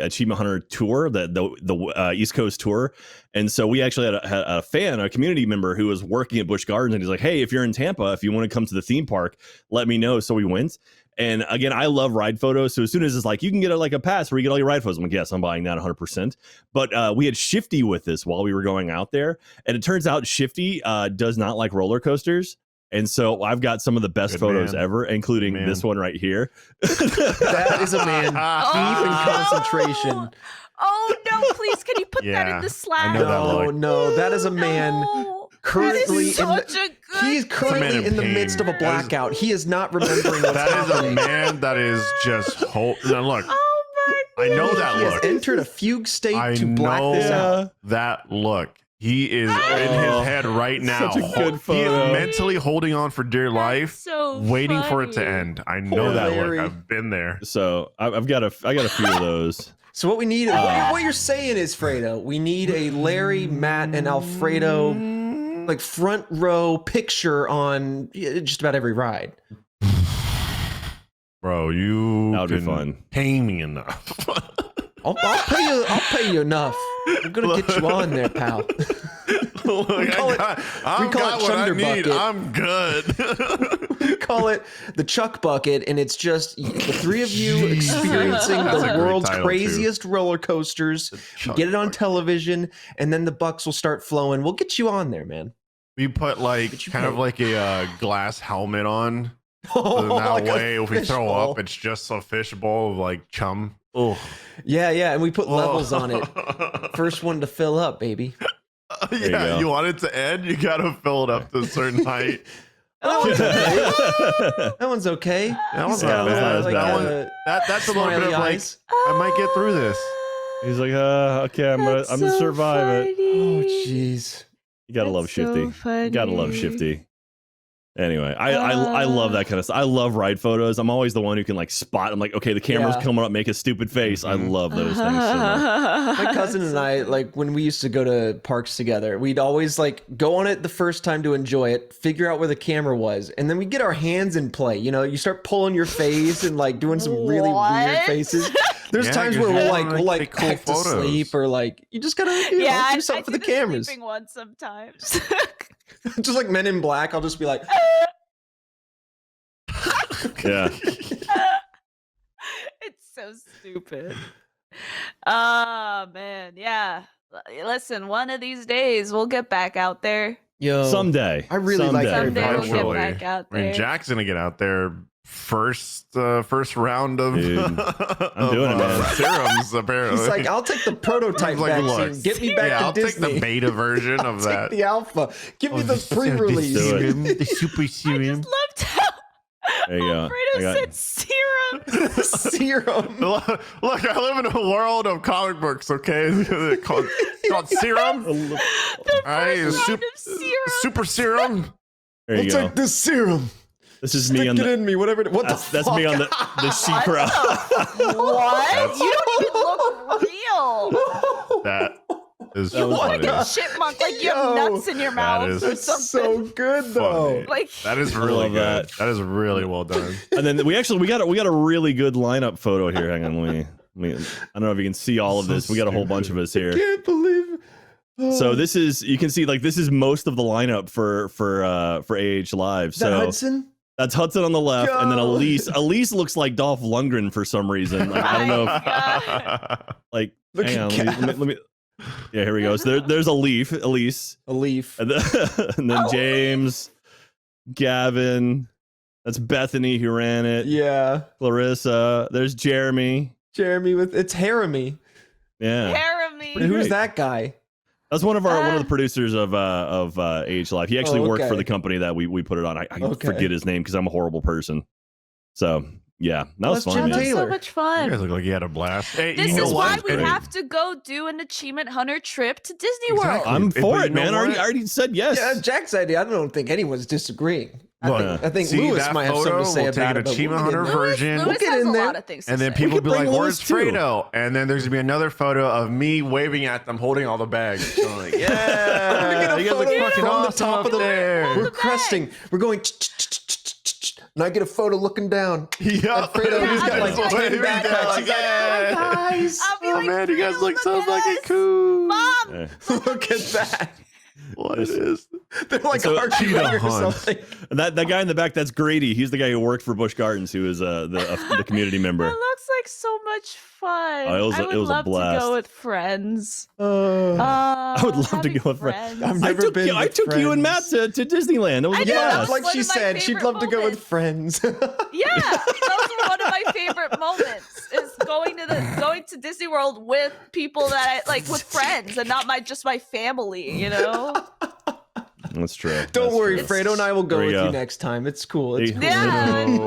Achievement Hunter tour, the East Coast tour, and so we actually had a fan, a community member who was working at Busch Gardens, and he's like, "Hey, if you're in Tampa, if you want to come to the theme park, let me know." So we went. And again, I love ride photos. So as soon as it's like, you can get a pass where you get all your ride photos, I'm like, yes, I'm buying that 100%. But we had Shifty with us while we were going out there. And it turns out Shifty does not like roller coasters. And so I've got some of the best photos ever, including this one right here. That is a man deep in Oh, concentration. Oh no! Please, can you put that in the Slack? I know that No, look. no, that is a man No, currently that is such a good he's man currently in the pain. midst of a blackout. He is not remembering what's That is a happening. man that is just now look. Oh my I know God. that He has look. entered a fugue state I to black this out. know that look. He is in his head right now. Such a good He is photo. mentally holding on for dear life, so waiting for it to funny. end. I know that Larry. look. I've been there. So I got a few of those. So what we need, what you're saying is, Fredo, we need a Larry, Matt, and Alfredo like front row picture on just about every ride. Bro, you That would be can fun. pay me enough. I'll pay you enough. I'm gonna get you on there, pal. Look, We call it I got what I Chunder need. Bucket. I'm good. We call it the Chuck Bucket, and it's just the three of you Jesus. experiencing That's a the great world's title, too. craziest roller coasters. Chuck Get it on Bucket. television, and then the bucks will start flowing. We'll get you on there, man. We put like But you kind of paid. like a glass helmet on. So that Like a way, if we throw fishbowl. up, it's just a fishbowl of like chum. Oh, Yeah, and we put levels on it. First one to fill up, baby. you yeah, go. you want it to end, you gotta fill it up to a certain height. That one's okay. That one's okay. That one's Yeah, not that's not bad. as That bad. one- that's a little bit smiley of like, eyes. I might get through this. He's like, okay, I'm gonna survive it. Oh, jeez. You gotta love Shifty. You gotta love funny. Shifty. Anyway, I love that kind of stuff. I love ride photos. I'm always the one who can like spot. I'm like, okay, the camera's Yeah. coming up, make a stupid face. I Mhm. love those things so much. My cousin and I, like when we used to go to parks together, we'd always like go on it the first time to enjoy it, figure out where the camera was, and then we get our hands in play. You know, you start pulling your face and like doing some really weird What? faces. There's Yeah, times 'cause where you we'll wanna like take cool head to photos. sleep or like you just gotta Yeah, do something I for do the cameras. sleeping one sometimes. Just like Men in Black, I'll just be like, Yeah. It's so stupid. Oh man, yeah. Listen, one of these days we'll get back out there. yo, Someday. I really like Someday. Someday we'll get Eventually. back out I mean, there. Jack's gonna get out there first round of, Dude, I'm doing it, man. serums. Apparently, he's like, I'll take the prototype He's like, vaccine. look, Get me back yeah, to I'll Disney. take the beta version of Take that. the alpha. Give me the this pre-release. Do it. serum, the super I serum. just loved how There you go. Alfredo I got- said serum. Serum. Look, I live in a world of comic books. Okay, it's called serum. The All right, first round sup- of serum. super serum. There you I'll go. take this serum. This is Stick me on it the. in me, whatever. What That's, the that's fuck? me on the secret. What? You don't even look real. That is That was funny. Like a chipmunk, like you have Yo, nuts in your mouth or That's something. so good though. Funny. Like That is I really love good. that. That is really well done. And then we got a really good lineup photo here. Hang on, let me I don't know if you can see all of So this. We got a whole bunch of us here. Can't believe. So this is, you can see like this is most of the lineup for AH Live. Is that So Hudson? that's Hudson on the left, and then Yo. Elise. Elise looks like Dolph Lundgren for some reason. Like, I don't know. If, like, Look hang at on, let me. Yeah, here we go. So there's Elise, A leaf. and then James, Gavin. That's Bethany who ran it. Yeah. Clarissa. There's Jeremy. Jeremy with it's Haremy. Yeah, Jeremy. And who's great. that guy? that's one of the producers of AH Live. He actually Oh, worked for okay. the company that we put it on. I Okay. forget his name because I'm a horrible person. So yeah, that was That's fun. Jim man. That's so Taylor. much You fun. guys look like you had a blast. Hey, This you know is what? why we Great. have to go do an achievement hunter trip to Disney World. Exactly. I'm But for you it, know man. I what? already said yes. Yeah, Jack's idea. I don't think anyone's disagreeing. Look, I think see Lewis that might have something to photo? say We'll about take it. an but Achievement we'll get Hunter in there. version. Lewis get has in a there. lot of things to And then say. people could be like, bring "Where's Lewis too." Fredo?" And then there's gonna be another photo of me waving at them, holding all the bags. Going like, yeah, Get a you guys photo look fucking from the awesome top up of the there. We're cresting. We're going. And I get a photo looking down. Yeah, Fredo, he's got, like, 10 backpacks. Like, yeah. Guys, I'll be Oh like, man, you guys "Fredo, look so at fucking us. cool. Mom, Yeah. look at that. What it is? They're like So- arguing Cheetah or hunt. something. And that guy in the back, that's Grady. He's the guy who worked for Busch Gardens, who is the community member. that looks like so much fun. Oh, it was I would a love to blast. go with friends. I would love to go with friends. I've I never took, been you, I with took you and Matt friends. to Disneyland. It was a I know, Yeah, that blast. was like one she of my said, she'd favorite love to go with moments. friends. Yeah, that was one of my favorite moments. Is going to Disney World with people that I like, with friends, and not just my family. You know. That's true. Don't worry, true. Fredo and I will go There with you you go. next time. It's cool. It's cool. Yeah, No.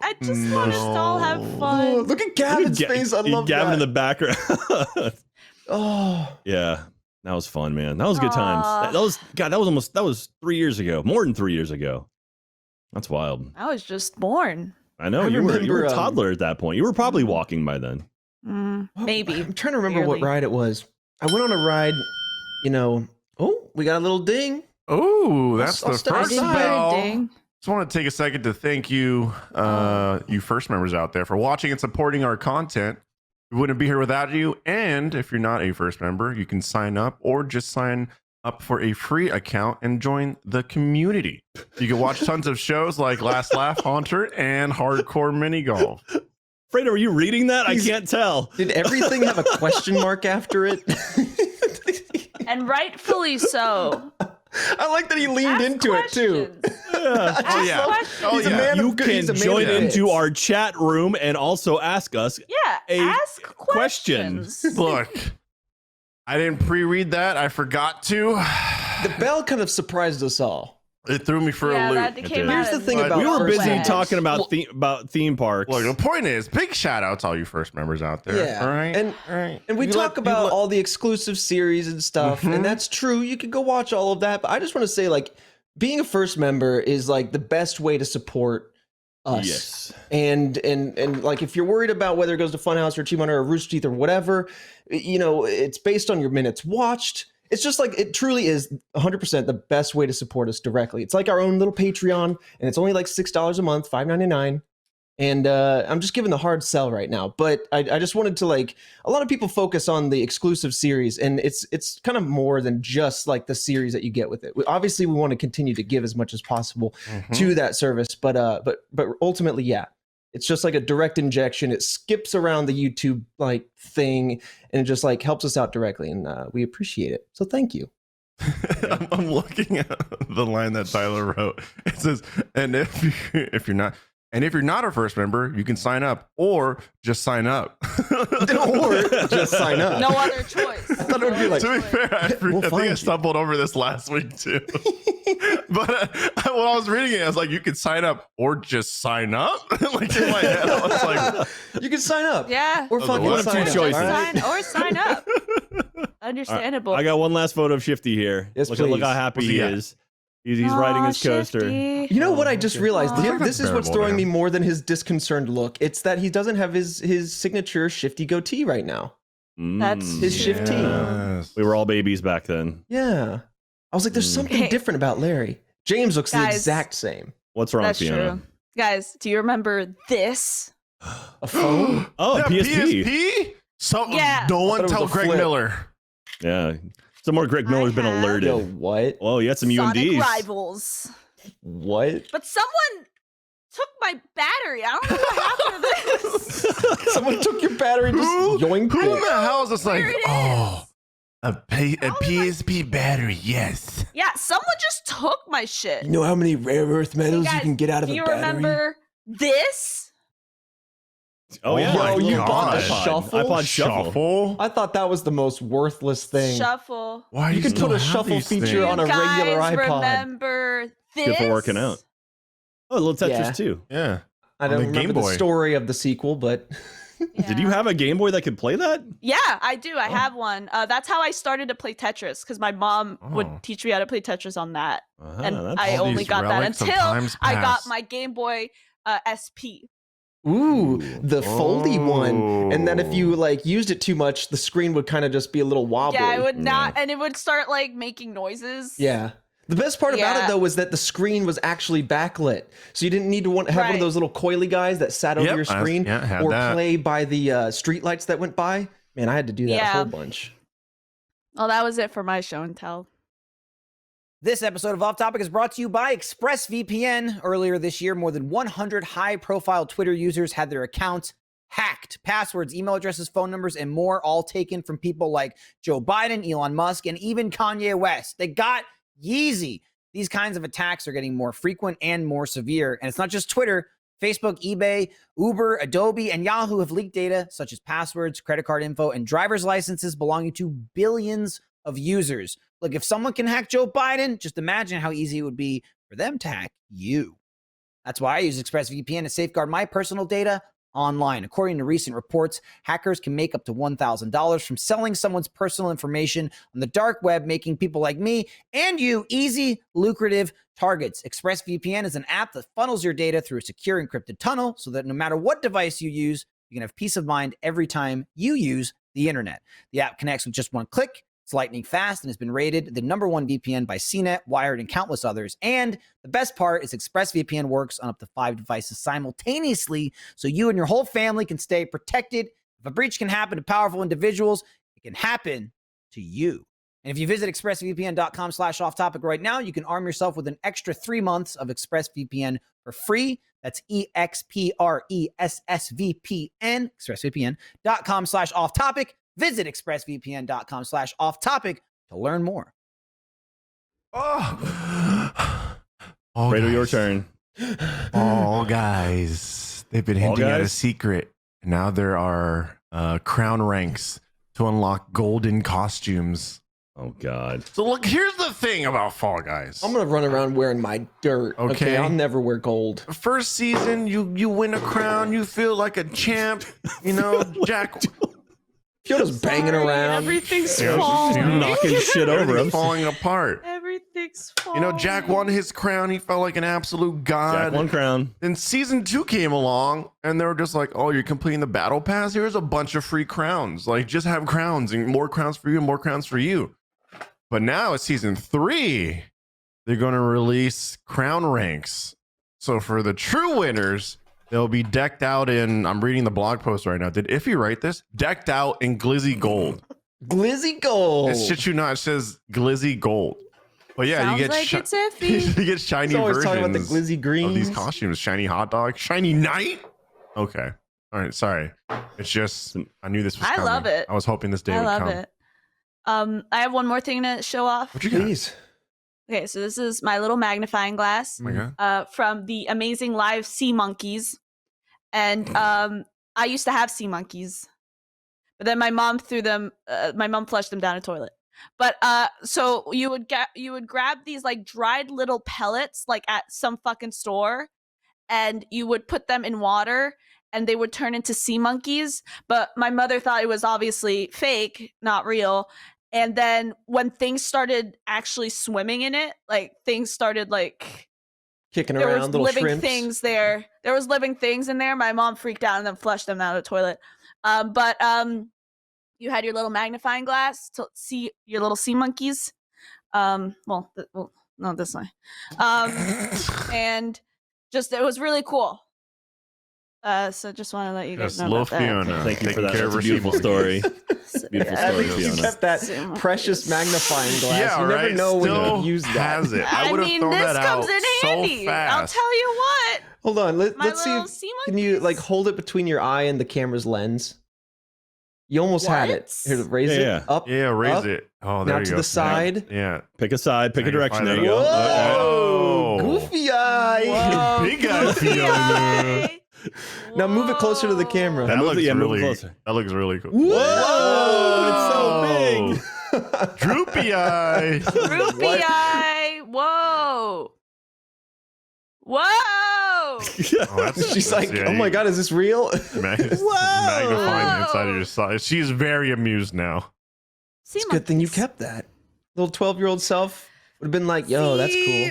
I just want us to all have Oh, fun. look at Gavin's face. I love Gavin in that. the background. Oh, Yeah, that was fun, man. That was good times. Aw. That was 3 years ago. More than 3 years ago. That's wild. I was just born. I know I you were a remember, toddler at that point. You were probably walking by then. Maybe. I'm trying to remember what Barely. ride it was. I went on a ride, oh, we got a little ding. Oh, that's I'll the step first aside. bell. Ding. Just want to take a second to thank you, you first members out there, for watching and supporting our content. We wouldn't be here without you. And if you're not a first member, you can sign up or just sign up for a free account and join the community. You can watch tons of shows like Last Laugh, Haunter, and Hardcore Mini Golf. Fredo, are you reading that? I can't tell. Did everything have a question mark after it? And rightfully so. I like that he leaned Ask into it too. questions. Yeah. Ask yeah. questions. Oh, He's a yeah. man You of good. He's can a man join of into bits. our chat room and also ask us. Yeah, A ask question. questions. Look, I didn't pre-read that. I forgot to. The bell kind of surprised us all. It threw me for Yeah, a loop. that came Here's out the of thing But about We were first busy members. talking about Well, about theme parks. Look, the point is, big shout out to all you first members out there. Yeah, All right. and- all right. And we You talk let- you about let- all the exclusive series and stuff, Mhm. and that's true. You can go watch all of that, but I just want to say, like, being a first member is like the best way to support us. Yes. And like, if you're worried about whether it goes to Funhouse or Achievement Hunter or Rooster Teeth or whatever, it's based on your minutes watched. It's just like, it truly is 100% the best way to support us directly. It's like our own little Patreon, and it's only like $6 a month, $5.99. And I'm just giving the hard sell right now, but I just wanted to, like, a lot of people focus on the exclusive series, and it's kind of more than just like the series that you get with it. Obviously, we want to continue to give as much as possible to that service, but ultimately, yeah, it's just like a direct injection. It skips around the YouTube like thing, and it just like helps us out directly, and we appreciate it. So thank you. I'm looking at the line that Tyler wrote. It says, "And if you're not a first member, you can sign up or just sign up." Or just sign up. No other choice. I thought it would be like- To be fair, I think find I you. stumbled over this last week too. But when I was reading it, I was like, "You can sign up or just sign up." Like in my head, I was like, You can sign up. Yeah. Or Those are fucking one of two sign up. choices. all right? Sign up. Understandable. I got one last photo of Shifty here. Yes, look how please. happy What's he he got? is. He's riding his coaster. Shifty. You know what I just realized? Aw. This is what's throwing me more than his disconcerted look. It's that he doesn't have his signature shifty goatee right now. That's His shifty. yes. We were all babies back then. Yeah. I was like, there's something Hey. different about Larry. James looks the Guys. exact same. What's wrong, That's Fiona? true. Guys, do you remember this? A phone? Oh, Yeah, PSP. PSP. So Yeah. no I one thought it was tell a Greg flip. Miller. Yeah. Some more Greg Miller's been have- alerted. Yo, what? Oh, you had some Sonic UMDs. Rivals. What? But someone took my battery. I don't know what happened to this. Someone took your battery and just yoinked Who it. the hell is this? Like, There it oh, a was like- PSP battery. Yes. Yeah, someone just took my shit. You know how many rare earth metals Hey, you guys, can get out of do a you battery? remember this? Oh, yeah. Oh my you God. bought a shuffle? iPod Shuffle. I thought that was the most worthless thing. Shuffle. Why You do could still put a have shuffle these feature things? on a regular Guys, iPod. remember this? Good for working out. Oh, a little Tetris Yeah. too. Yeah. I On don't the remember Game the Boy. story of the sequel, but Did you Yeah. have a Game Boy that could play that? Yeah, I do. I have one. That's how I started to play Tetris because my mom Oh. would teach me how to play Tetris on that, and that's- I All only these got that relics of until times I got past. my Game Boy SP. ooh, the foldy one. And then if you Oh. like used it too much, the screen would kind of just be a little wobbly. Yeah, I would not, and it would start like making noises. Yeah. The best part about it Yeah. though was that the screen was actually backlit, so you didn't need to have one of Right. those little coily guys that sat over Yep, your screen yeah, had or that. play by the street lights that went by. Man, I had to do that a Yeah. whole bunch. Well, that was it for my show and tell. This episode of Off Topic is brought to you by ExpressVPN. Earlier this year, more than 100 high-profile Twitter users had their accounts hacked. Passwords, email addresses, phone numbers, and more, all taken from people like Joe Biden, Elon Musk, and even Kanye West. They got Yeezy. These kinds of attacks are getting more frequent and more severe. And it's not just Twitter. Facebook, eBay, Uber, Adobe, and Yahoo have leaked data such as passwords, credit card info, and driver's licenses belonging to billions of users. Look, if someone can hack Joe Biden, just imagine how easy it would be for them to hack you. That's why I use ExpressVPN to safeguard my personal data online. According to recent reports, hackers can make up to $1,000 from selling someone's personal information on the dark web, making people like me and you easy, lucrative targets. ExpressVPN is an app that funnels your data through a secure encrypted tunnel so that no matter what device you use, you can have peace of mind every time you use the internet. The app connects with just one click. It's lightning fast and has been rated the #1 VPN by CNET, Wired, and countless others. And the best part is ExpressVPN works on up to 5 devices simultaneously, so you and your whole family can stay protected. If a breach can happen to powerful individuals, it can happen to you. And if you visit expressvpn.com/offtopic right now, you can arm yourself with an extra 3 months of ExpressVPN for free. That's EXPRESSVPN, expressvpn.com/offtopic. Visit expressvpn.com/offtopic to learn more. Oh, Fredo, your turn. Oh, guys. They've been hinting at a secret. Now there are crown ranks to unlock golden costumes. Oh, God. So look, here's the thing about Fall Guys. I'm gonna run around wearing my dirt. Okay, I'll never wear gold. First season, you win a crown, you feel like a champ. You know, Jack. Fiona's banging around. Everything's Yeah, falling. Knocking shit over him. Falling apart. Everything's falling. You know, Jack won his crown. He felt like an absolute god. Jack one crown. Then season 2 came along, and they were just like, "Oh, you're completing the battle pass. Here's a bunch of free crowns. Like, just have crowns, and more crowns for you, and more crowns for you." But now it's season 3. They're going to release crown ranks. So for the true winners, they'll be decked out in. I'm reading the blog post right now. Did Iffy write this? Decked out in glizzy gold. Glizzy gold. It's shit you not. It says glizzy gold. But yeah, Sounds you get like it's iffy. you get shiny He's always versions talking about the glizzy green of these costumes. Shiny hot dog, shiny knight. Okay, all right. Sorry, it's just I knew this was. I coming. love it. I was hoping this day I would love come. it. I have one more thing to show off. What you got? Please. Okay, so this is my little magnifying glass Oh my God. from the amazing live sea monkeys. And I used to have sea monkeys, but then my mom threw them. My mom flushed them down a toilet. But so you would grab these like dried little pellets like at some fucking store, and you would put them in water, and they would turn into sea monkeys. But my mother thought it was obviously fake, not real. And then when things started actually swimming in it, like things started like Kicking there around was little living shrimps. things there. There was living things in there. My mom freaked out and then flushed them down the toilet. But you had your little magnifying glass to see your little sea monkeys. Well, no, this way. And just it was really cool. So just want to let you guys Yes, know little about that. Fiona. Thank you for taking that. care of That's a her beautiful sea story. So, Beautiful yeah, At story, least you Fiona. kept that Sea precious monkeys. magnifying glass. Yeah, you never right. know when Still you use that. has it. I would have mean, thrown this that comes out in so handy. I'll fast. tell you what. Hold on. My Let's see. little If, sea can you like monkeys. hold it between your eye and the camera's lens? You almost had it. What? Here, raise Yeah. it up. Yeah, raise up, it. Oh, there now you to go. the side. Yeah. Pick a side, pick a direction. There you Magnify go. that up. Whoa! Oh. Goofy eye. Whoa, Big eye goofy Fiona. eye. Now move it closer to the camera. That Move looks it- yeah, move it really. closer. That looks really cool. Whoa! It's so big. Droopy eye. Droopy What? eye. Whoa. Whoa. Oh, that's, She's that's- like, yeah, oh my you- god, is this real? Magnifying the inside of your side. She's very amused now. Sea It's a good thing you monkeys. kept that. Little 12-year-old self would have been like, yo, that's cool.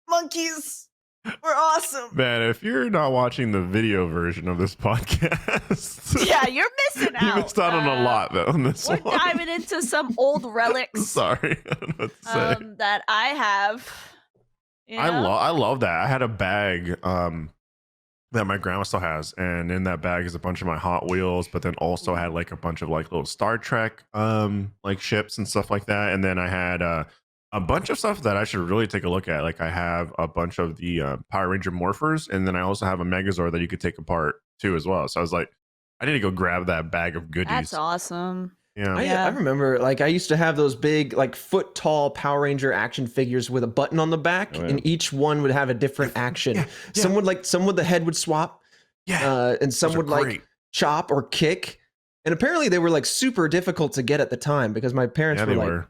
Monkeys. We're awesome. Man, if you're not watching the video version of this podcast, Yeah, you're missing out. you missed out on a lot though on this We're one. diving into some old relics Sorry, I don't know what to say. that I have. You know? I love that. I had a bag that my grandma still has, and in that bag is a bunch of my Hot Wheels, but then also had like a bunch of like little Star Trek like ships and stuff like that. And then I had a bunch of stuff that I should really take a look at. Like I have a bunch of the Power Ranger morphers, and then I also have a Megazord that you could take apart too as well. So I was like, I need to go grab that bag of goodies. That's awesome. Yeah. I remember, like, I used to have those big, like, foot tall Power Ranger action figures with a button on the back, and each one would have a different action. Yeah. Some would the head would swap, and some would like chop or kick. And apparently they were like super difficult to get at the time because my parents were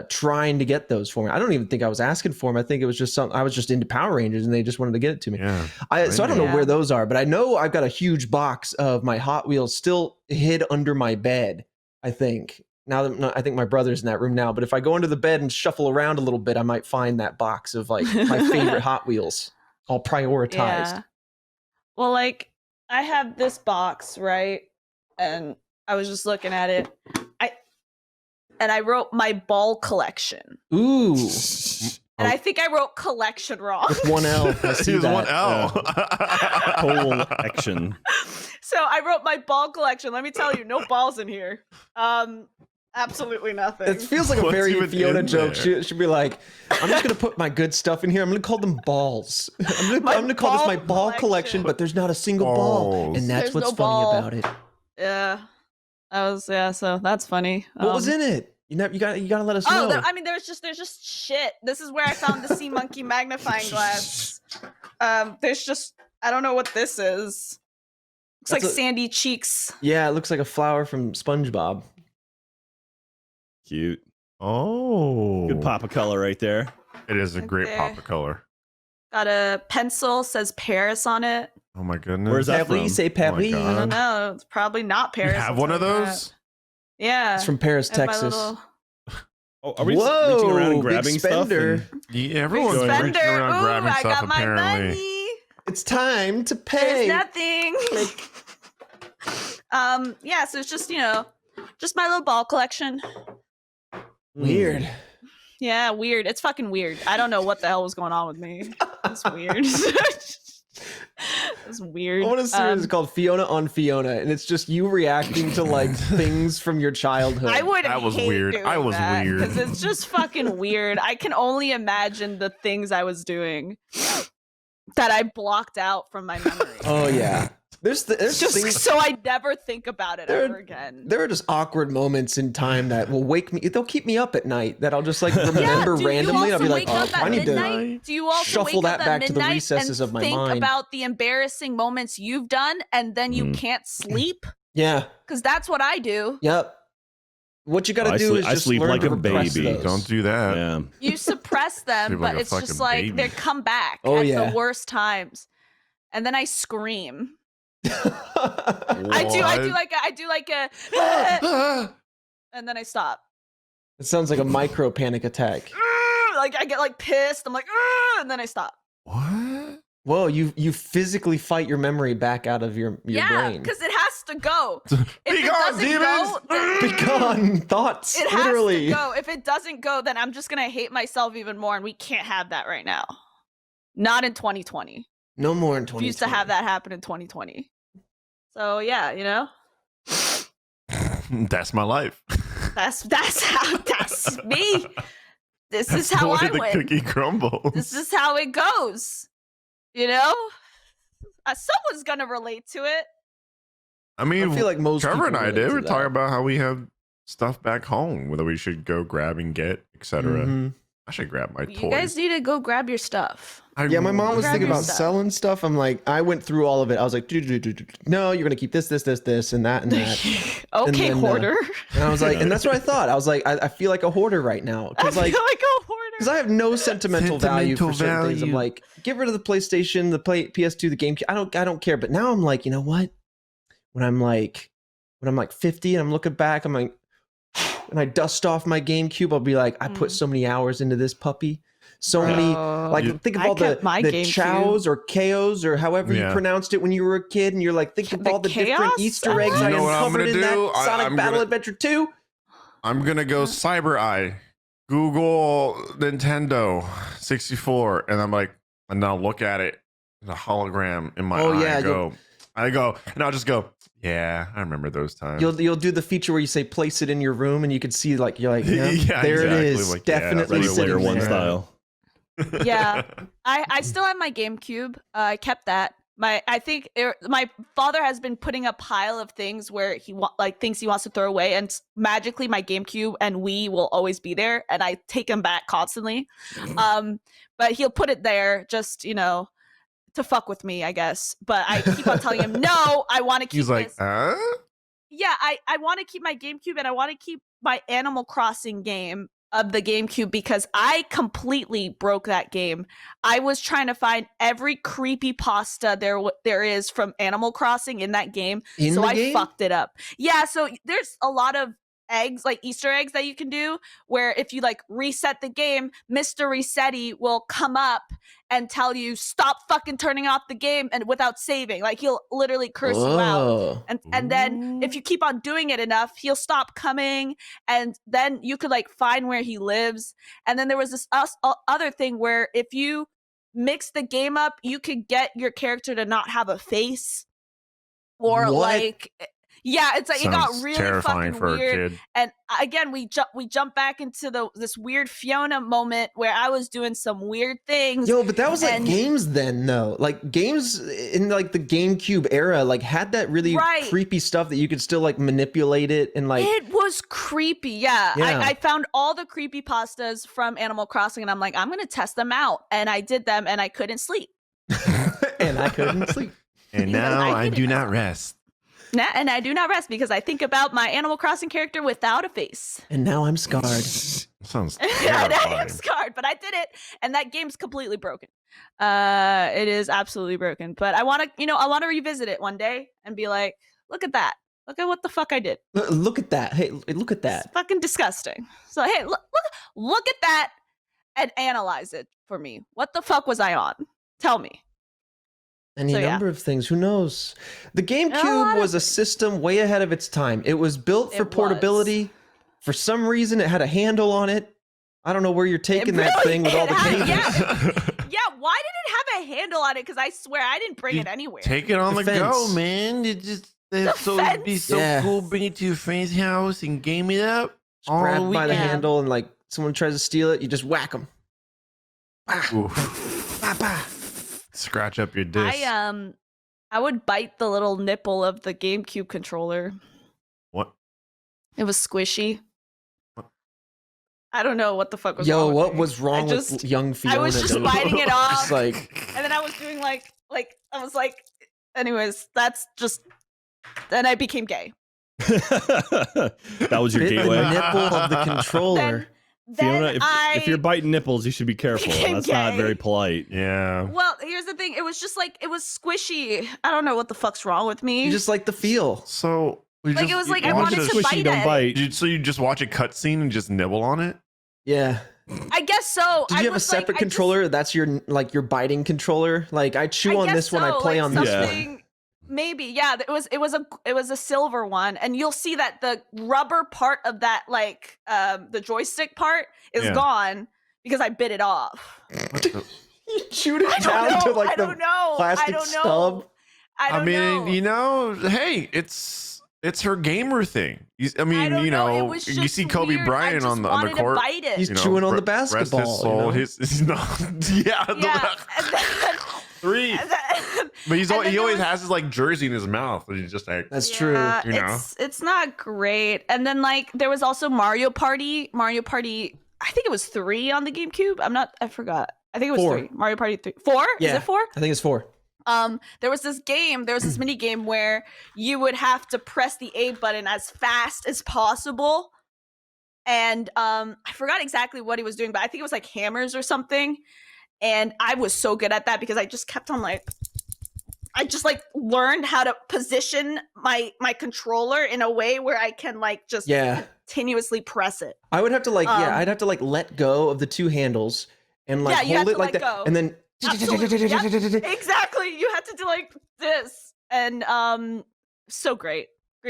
trying to get those for me. I don't even think I was asking for them. I think it was just I was just into Power Rangers and they just wanted to get it to me. So I don't know where those are, but I know I've got a huge box of my Hot Wheels still hid under my bed. I think I think my brother's in that room now, but if I go under the bed and shuffle around a little bit, I might find that box of like my favorite Hot Wheels all prioritized. Yeah. Well, like I have this box, right? And I was just looking at it. I wrote my ball collection. Ooh. And I think I wrote collection wrong. With one L. I see that. One L. Collection. So I wrote my ball collection. Let me tell you, no balls in here. Absolutely nothing. It feels like a very Fiona joke. She should be like, I'm just going to put my good stuff in here. I'm going to call them balls. I'm going to call this my ball collection, but there's not a single ball. And that's what's funny about it. Yeah. So that's funny. What was in it? You gotta let us know. There's just shit. This is where I found the sea monkey magnifying glass. There's just I don't know what this is. Looks like sandy cheeks. Yeah, it looks like a flower from SpongeBob. Cute. Oh, good pop of color right there. It is a great pop of color. Got a pencil, says Paris on it. Oh my goodness. Where's that from? Say Paris. Oh I don't know. It's probably not Paris. You have one of those? Yeah. It's from Paris, Texas. Oh, are we reaching around and grabbing stuff? Yeah, everyone's reaching around grabbing stuff, I got my apparently. money. It's time to pay. There's nothing. Yeah, so it's just, just my little ball collection. Weird. Yeah, weird. It's fucking weird. I don't know what the hell was going on with me. It's weird. It's weird. I want to series called Fiona on Fiona, and it's just you reacting to like things from your childhood. That was weird. I was weird because it's just fucking weird. I can only imagine the things I was doing that I blocked out from my memory. Oh yeah. There's just things, so I never think about it ever again. There are just awkward moments in time that will wake me. They'll keep me up at night. That I'll just like remember randomly. I'll be like, oh, I need to shuffle that back to the recesses of my mind. Think about the embarrassing moments you've done, and then you can't sleep. Yeah, because that's what I do. Yep. What you got to do is just sleep learn like to a repress baby. those. Don't do that. Yeah. You suppress them, but it's just like baby. they come back at the worst times, and then I scream. I do like a and then I stop. It sounds like a micro panic attack. Like I get like pissed. I'm like, and then I stop. What? Whoa, you physically fight your memory back out of your brain. Yeah, because it has to go. Be gone, demons! Be gone, thoughts. It literally. has to go. If it doesn't go, then I'm just gonna hate myself even more, and we can't have that right now. Not in 2020. No more in 2020. We used to have that happen in 2020. So yeah, That's my life. That's me. This is how I the win. Cookie crumbles. This is how it goes. Someone's gonna relate to it. I mean, I feel like most Trevor and I did. We're that. talking about how we have stuff back home, whether we should go grab and get, etc. Mm-hmm. I should grab my toys. You guys need to go grab your stuff. Yeah, my mom was grab thinking your about stuff. selling stuff. I'm like, I went through all of it. I was like, no, you're gonna keep this, and that, and that. Okay, then, hoarder. And I was like, and that's what I thought. I was like, I feel like a hoarder right now I because feel like a hoarder. because I have no sentimental value for certain things. I'm like, get rid of the PlayStation, the PS2, the GameCube. I don't care. But now I'm like, you know what? When I'm like 50 and I'm looking back, I'm like, and I dust off my GameCube, I'll be like, I put so many hours into this puppy. So many, like, think of all the chows or chaos or however you pronounced it when you were a kid, and you're like, think of all the different Easter eggs I uncovered in that Sonic Battle Adventure 2. I'm gonna go Cyber Eye, Google Nintendo 64, and I'm like, and I'll look at it, the hologram in my eye. I go, and I'll just go, yeah, I remember those times. You'll do the feature where you say place it in your room, and you can see like you're like, yeah, Yeah, there exactly. it is, Like, definitely Ready sitting Player One there. style. Yeah, I still have my GameCube. I kept that my father has been putting a pile of things where things he wants to throw away, and magically my GameCube and Wii will always be there, and I take them back constantly. But he'll put it there just, to fuck with me, I guess. But I keep on telling him, no, I want to keep He's like, this. Yeah, I want to keep my GameCube, and I want to keep my Animal Crossing game of the GameCube because I completely broke that game. I was trying to find every creepypasta there is from Animal Crossing in that game. I fucked it up. Yeah, so there's a lot of eggs, like Easter eggs that you can do, where if you like reset the game, Mr. Resetti will come up and tell you stop fucking turning off the game and without saving. Like he'll literally curse you out. And then if you keep on doing it enough, he'll stop coming, and then you could like find where he lives. And then there was this other thing where if you mix the game up, you could get your character to not have a face, or like yeah, it's like it got really terrifying fucking for weird. a kid. And again, we jump back into this weird Fiona moment where I was doing some weird things. Yo, but that was like games then, though. Like games in like the GameCube era, like had that really creepy stuff that you could still like manipulate it and like. It was creepy, yeah. I found all the creepypastas from Animal Crossing, and I'm like, I'm gonna test them out, and I did them, and I couldn't sleep. And now I do not rest. And I do not rest because I think about my Animal Crossing character without a face. And now I'm scarred. Sounds terrifying. I am scarred, but I did it, and that game's completely broken. It is absolutely broken. But I want to, revisit it one day and be like, look at that. Look at what the fuck I did. Look at that. Hey, look at that. It's fucking disgusting. So hey, look at that and analyze it for me. What the fuck was I on? Tell me. Any number of things. Who knows? The GameCube was a system way ahead of its time. It was built for portability. For some reason, it had a handle on it. I don't know where you're taking that thing with all the cables. Yeah, why did it have a handle on it? Because I swear I didn't bring it anywhere. Take it on the go, man. It'd be so cool. Bring it to your friend's house and game it up. Just grab by the handle, and like someone tries to steal it, you just whack them. Scratch up your disc. I would bite the little nipple of the GameCube controller. What? It was squishy. What? I don't know what the fuck was wrong. Yo, what was wrong with young Fiona? I was just biting it off. Like, and then I was doing like I was like, anyways, that's just. Then I became gay. That was your gateway. The nipple of the controller. Fiona, if you're biting nipples, you should be careful. That's not very polite. Yeah. Well, here's the thing. It was just like, it was squishy. I don't know what the fuck's wrong with me. You just like the feel. So it was like I wanted to bite it. So you just watch a cutscene and just nibble on it? Yeah. I guess so. Did you have a separate controller? That's your biting controller. Like I chew on this when I play on this one. Maybe, yeah. It was a silver one, and you'll see that the rubber part of that, like the joystick part, is gone because I bit it off. You chewed it down to like the plastic stub. I mean, know. Hey, it's her gamer thing. You see Kobe Bryant on the court. He's chewing on the basketball. Rest his soul. He's not. Yeah. Three. But he always has his like jersey in his mouth, and he's just like, that's true. It's not great. And then like there was also Mario Party. I think it was 3 on the GameCube. I forgot. I think it was 4. 3. Mario Party 3. 4? Yeah, is it 4? I think it's 4. There was this mini game where you would have to press the A button as fast as possible. And I forgot exactly what he was doing, but I think it was like hammers or something. And I was so good at that because I just kept on I just learned how to position my controller in a way where I can continuously press it. I would have to I'd have to let go of the 2 handles and hold it like that, go. And then exactly. You had to do like this, and so great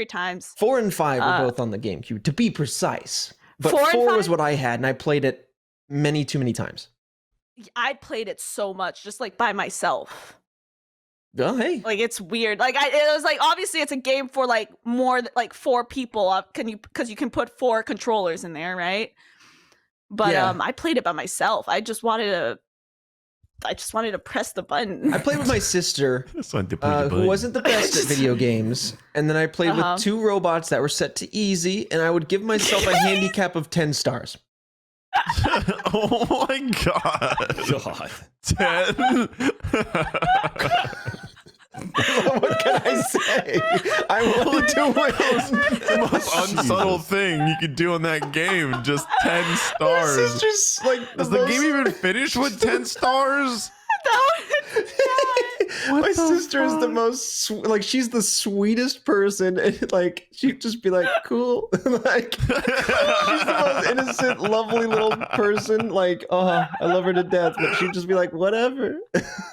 times. 4 and 5 were both on the GameCube, to be precise. But 4 was what I had, and I played it too many times. I played it so much, just by myself. Oh, hey. It's weird. It was obviously it's a game for more than 4 people. Because you can put 4 controllers in there, right? But I played it by myself. I just wanted to I just wanted to press the button. I played with my sister, who wasn't the best at video games, and then I played with 2 robots that were set to easy, and I would give myself a handicap of 10 stars. Oh my god. 10. What can I say? I wanted to win. The most unsubtle thing you could do in that game. Just 10 My stars. sister's like, Does the game even finish with 10 stars? My sister is the most like, she's the sweetest person, and like she'd just be like, cool. Like she's the most innocent, lovely little person. Like, oh, I love her to death, but she'd just be like, whatever.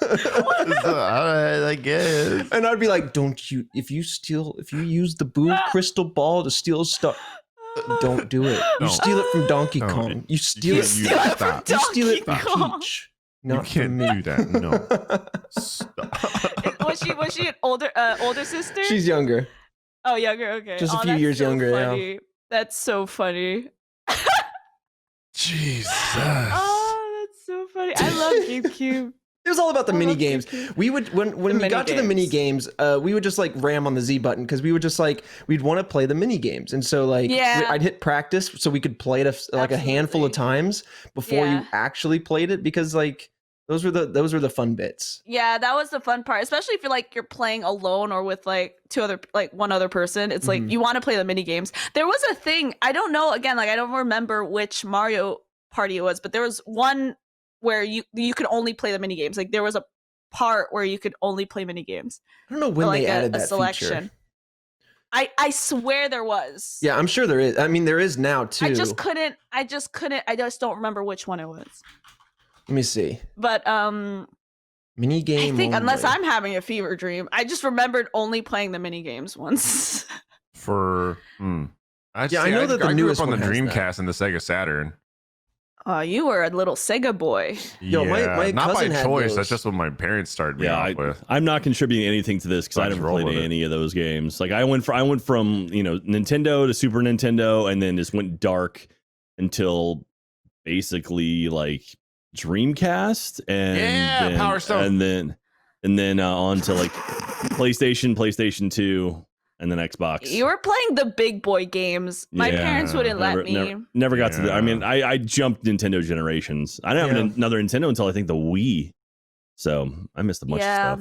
Alright, I guess. And I'd be like, don't you, if you use the boom crystal ball to steal stuff, don't do it. You No. steal it from Donkey No. Kong. You steal You it. steal it from You steal it Donkey from Kong. Peach. You Not can't from me. do that. No. Stop. Was she an older sister? She's younger. Oh, younger. Okay, Just a few that's years so younger, yeah. funny. That's so funny. Jesus. Oh, that's so funny. I love GameCube. It was all about the I mini love games. GameCube. We would when we mini got to the mini games. games, we would just like ram on the Z button because we would just like we'd want to play the mini games, and so like Yeah. I'd hit practice so we could play it a handful of Absolutely. times before Yeah. you actually played it, because like those were the fun bits. Yeah, that was the fun part, especially if you're playing alone or with like one other person. It's like Mhm. you want to play the mini games. There was a thing, I don't know, again, like I don't remember which Mario Party it was, but there was one where you could only play the mini games. Like there was a part where you could only play mini games. I don't know when like they added a that selection. feature. I swear there was. Yeah, I'm sure there is. I mean, there is now too. I just don't remember which one it was. Let me see. But Mini game. I think unless only. I'm having a fever dream, I just remembered only playing the mini games once. For I know that the I grew newest up on the one has that. Dreamcast and the Sega Saturn. You were a little Sega boy. Yo, my not by cousin had choice. those. That's just what my parents started me Yeah, off with. I'm not contributing anything to this because I Let's never roll played with it. any of those games. Like I went from Nintendo to Super Nintendo, and then just went dark until basically like Dreamcast, and Yeah, then, Power Stone. and then on to like PlayStation 2, and then Xbox. You were playing the big boy games. My Yeah, parents wouldn't let me. Never got to the. I Yeah. mean, I jumped Nintendo generations. I didn't have another Nintendo until I think the Wii. So I missed a bunch of stuff.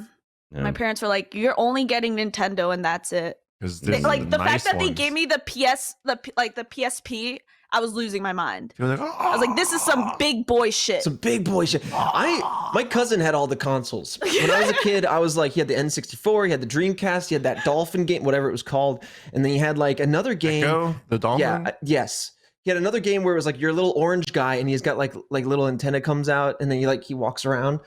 Yeah. My parents were like, "You're only getting Nintendo, and that's it." Like the fact that they gave me the PSP, I was losing my mind. You're like, I was like, "This is some big boy shit." Some big boy shit. My cousin had all the consoles. When I was a kid, I was like, he had the N64, he had the Dreamcast, he had that Dolphin game, whatever it was called, and then he had like another game. Echo, the Dolphin. Yeah, yes. He had another game where it was like your little orange guy, and he's got like little antenna comes out, and then he walks around.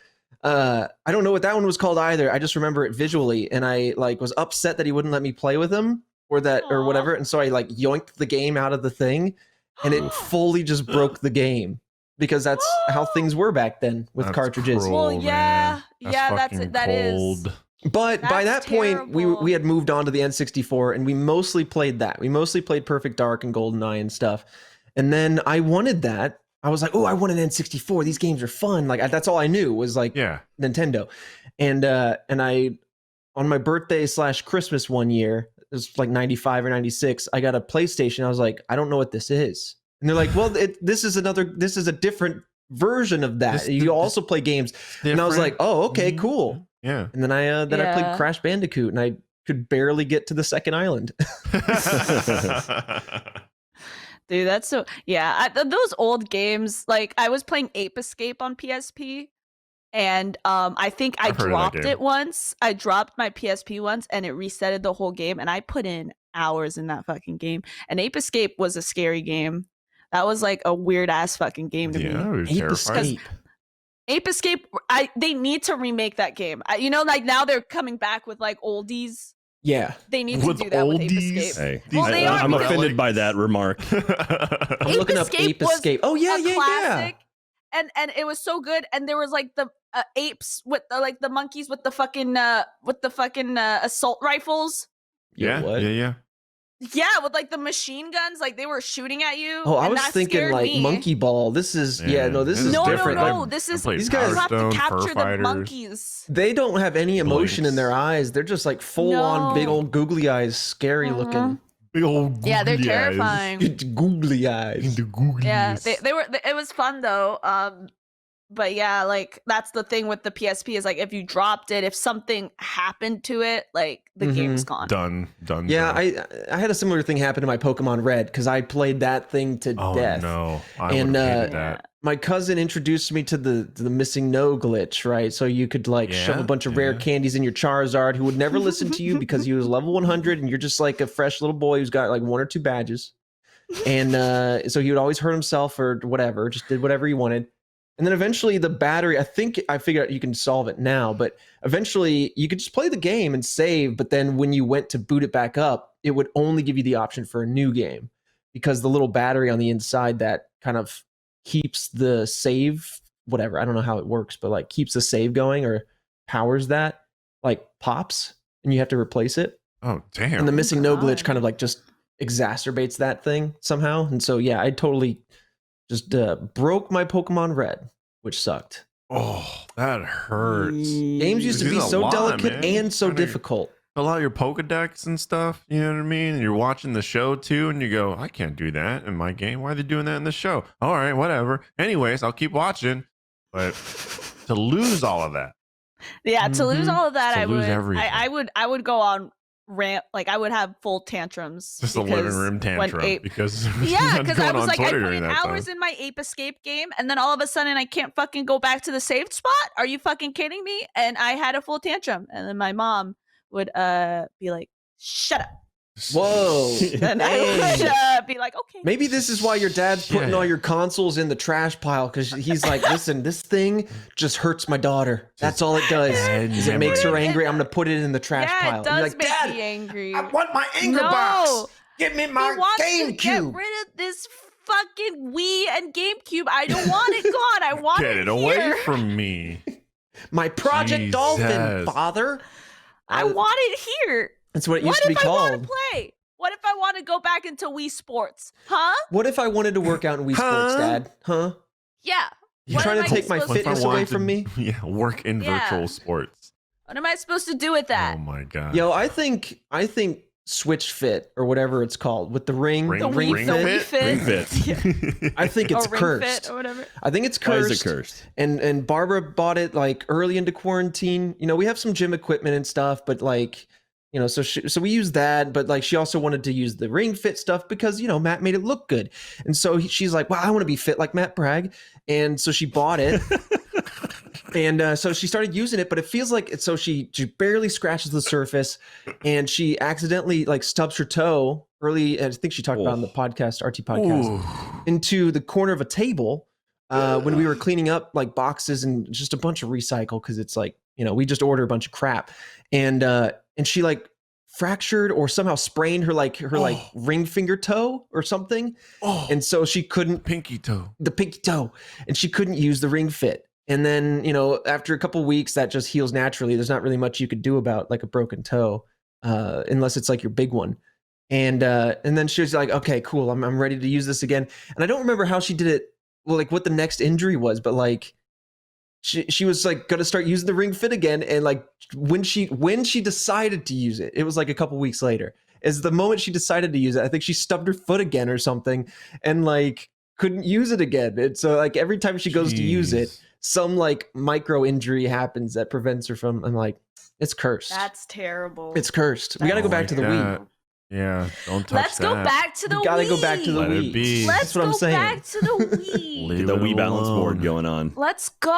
I don't know what that one was called either. I just remember it visually, and I like was upset that he wouldn't let me play with him or Aw. whatever, and so I like yoinked the game out of the thing, and it fully just broke the game because that's how things were back then with That's cartridges. cruel, Well, yeah, man. yeah, that's fucking it. That is. cold. But by that That's point, terrible. we had moved on to the N64, and we mostly played that. We mostly played Perfect Dark and GoldenEye and stuff. And then I wanted that. I was like, oh, I want an N64. These games are fun. Like that's all I knew was like Yeah. Nintendo. And I, on my birthday / Christmas one year, it was like 95 or 96, I got a PlayStation. I was like, I don't know what this is. And they're like, well, this is a different version of that. This- You also play games. And I was like, oh, okay, cool. Yeah. And then I played Yeah. Crash Bandicoot, and I could barely get to the second island. Dude, that's so those old games. Like I was playing Ape Escape on PSP, and I think I I've heard of that dropped game. it once. I dropped my PSP once, and it resetted the whole game. And I put in hours in that fucking game. And Ape Escape was a scary game. That was like a weird ass fucking game to Yeah, me. it was Ape terrifying. Escape. Ape Escape, they need to remake that game. Like now they're coming back with like oldies. Yeah. They need to With do that with Ape oldies? Escape. Hey, These Well, they are I'm because- offended by that remark. I'm Ape looking up Escape Ape was Escape. Oh, yeah, a yeah, classic, and it was so good. And there was like the apes with the monkeys with the fucking assault rifles. yeah. Yeah, What? yeah, yeah. Yeah, with like the machine guns, like they were shooting at you. Oh, I and was that thinking scared like me. Monkey Ball. This is this No, is no, different. no. Like, This is these guys you have to Hearthstone, capture Fur the Fighters. monkeys. they don't have any emotion in their Blinks. eyes. They're just like full on big No. old googly eyes, scary looking. Big old Yeah, they're googly eyes. terrifying. Googly eyes. The googly Yeah, eyes. they were. It was fun though. But yeah, like that's the thing with the PSP is like if you dropped it, if something happened to it, like the game's gone. Done. Yeah, done. I had a similar thing happen to my Pokemon Red because I played that thing to Oh death. no! I And, would have hated Yeah. that. My cousin introduced me to the missing no glitch, right? So you could like shove a Yeah, bunch of rare yeah. candies in your Charizard, who would never listen to you because he was level 100, and you're just like a fresh little boy who's got like 1 or 2 badges. And so he would always hurt himself or whatever, just did whatever he wanted. And then eventually the battery, I think I figured out you can solve it now, but eventually you could just play the game and save. But then when you went to boot it back up, it would only give you the option for a new game because the little battery on the inside that kind of keeps the save, whatever. I don't know how it works, but like keeps the save going or powers that, like pops and you have to replace it. Oh damn! And the missing no glitch God. kind of like just exacerbates that thing somehow. And so, yeah, I totally just broke my Pokemon Red, which sucked. Oh, that hurts. Games used to This be is a so lot, delicate man. and so Trying to difficult. Fill out your Pokedex and stuff. You know what I mean? And you're watching the show too, and you go, "I can't do that in my game. Why are they doing that in the show?" All right, whatever. Anyways, I'll keep watching. But to lose all of that, Yeah, to lose Mhm. all of that, To I lose would. everything. I would go on rant. Like I would have full tantrums. just a living because room when tantrum Ape- because Yeah, because because I was like, I put in hours in my Ape Escape game, and then all of a sudden I can't fucking go back to the saved spot. Are you fucking kidding me? And I had a full tantrum, and then my mom would be like, "Shut up," Whoa. and I would be like, "Okay." Maybe this is why your dad's putting Shit. all your consoles in the trash pile because he's like, listen, this thing just hurts my daughter. That's all it does. Is it makes her angry. I'm gonna put it in the trash Yeah, pile. it And you're does like, make Dad, me angry. I want my anger No. box. Give me He my wants to get GameCube. rid of this fucking Wii and GameCube. I don't want it gone. I want Get it it away here. from me. My Project Dolphin, Jesus. father. I want it here. That's what it What used to be if I want called. to play? What if I want to go back into Wii Sports? Huh? What if I wanted to work out in Wii Sports, Huh? Dad? Huh? Yeah. You What trying am to I take my supposed to fitness do? away from me? Yeah, work in Yeah. virtual sports. What am I supposed to do with that? Oh my god. Yo, I think Switch Fit or whatever it's called with the ring, Ring- the Ring ring the fit. Wii Fit. Ring I think it's or Ring cursed. Fit or whatever. I think it's Why cursed. is it cursed? And Barbara bought it like early into quarantine. You know, we have some gym equipment and stuff, but like, you know, so we use that. But like, she also wanted to use the Ring Fit stuff because you know Matt made it look good, and so she's like, "Well, I want to be fit like Matt Bragg," and so she bought it. And so she started using it, but it feels like it's so she barely scratches the surface, and she accidentally like stubs her toe early. I think she talked about it on the podcast, RT podcast, Ooh. into the corner of a table when we were cleaning up like boxes and just a bunch of recycle because it's like, you know, we just order a bunch of crap, and she like fractured or somehow sprained her like ring finger toe or something, and so she couldn't Pinky toe. the pinky toe, and she couldn't use the Ring Fit. And then, you know, after a couple weeks, that just heals naturally. There's not really much you could do about like a broken toe, unless it's like your big one. And then she was like, "Okay, cool. I'm ready to use this again." And I don't remember how she did it. Well, like what the next injury was, but like she was like going to start using the Ring Fit again. And like when she decided to use it, it was like a couple weeks later. As the moment she decided to use it, I think she stubbed her foot again or something, and like couldn't use it again. And so like every time she goes to use it, Jeez. some like micro injury happens that prevents her from. I'm like, it's cursed. That's terrible. It's cursed. We got to go Oh back my to the God. Wii. Yeah, don't touch Let's go that. back to the We gotta Wii. go back to the Let it Wii. be. Let's That's what go I'm saying. back to the Wii. Leave The it Wii balance board alone. going on. Let's go.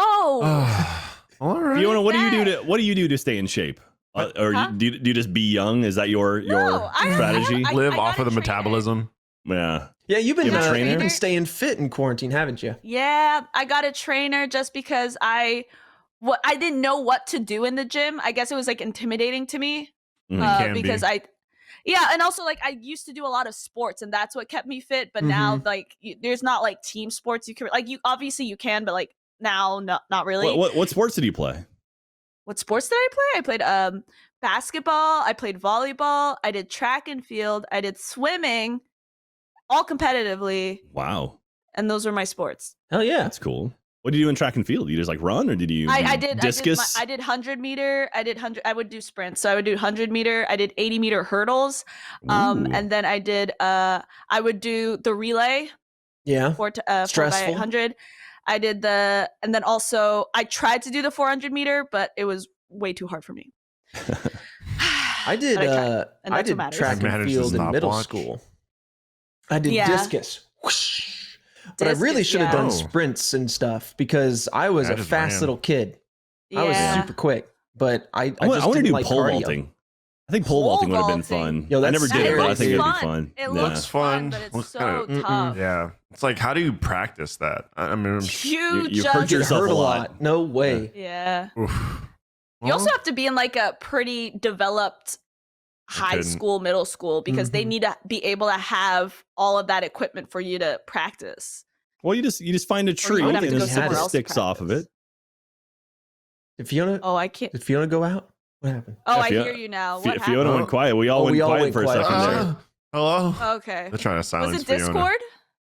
All right. Fiona, what do you do that. to what do you do to stay in shape? Or Huh? do you just be young? Is that your strategy? Live I off got of the a trainer. metabolism. Yeah. Yeah, you've You been have a trainer? you've been staying fit in quarantine, haven't you? Yeah, I got a trainer just because I didn't know what to do in the gym. I guess it was like intimidating to me Mhm. Can be. because and also like I used to do a lot of sports and that's what kept me fit. But now like there's not like team sports you can like you obviously you can, but like now not really. What sports did you play? What sports did I play? I played basketball, I played volleyball, I did track and field, I did swimming, all competitively, Wow, and those were my sports. Hell yeah. that's cool. What did you do in track and field? You just like run, or did you? I did discus. I did 100-meter. I did 100. I would do sprints. So I would do 100-meter. I did 80-meter hurdles. Ooh. And then I did. I would do the relay. Yeah. 4 by Stressful. 100. I did and then also I tried to do the 400-meter, but it was way too hard for me. I did. But I tried, and I that's did what matters. track and Matters field does in not middle watch. school. I did Yeah. discus. Whoosh. But I really Discus, should have yeah. done Oh. sprints and stuff because I was I a just fast ran. little kid. I was Yeah. super quick, but I I just want to didn't do like pole cardio. vaulting. I think pole Pole vaulting would have been vaulting. fun. Yo, I that's never did it, scary, but I think dude. it'd be fun. It Yeah. looks fun, but it's Looks so kinda- tough. Yeah, it's like, how do you practice that? I mean, You you just hurt You yourself hurt a a lot. lot. No way. yeah. oof. You also have to be in like a pretty developed high couldn't. school, middle school, because they Mhm. need to be able to have all of that equipment for you to practice. Well, you just find a tree would and have to go just somewhere the else to sticks off of practice. it. If Fiona, Oh, I can't. did Fiona go out? What happened? Oh, Yeah, I Fiona- hear you now. What Fiona happened? went quiet. We all Oh, went we all quiet went for a quiet. second there. Hello. Okay. They're trying to silence Was it Fiona. Discord?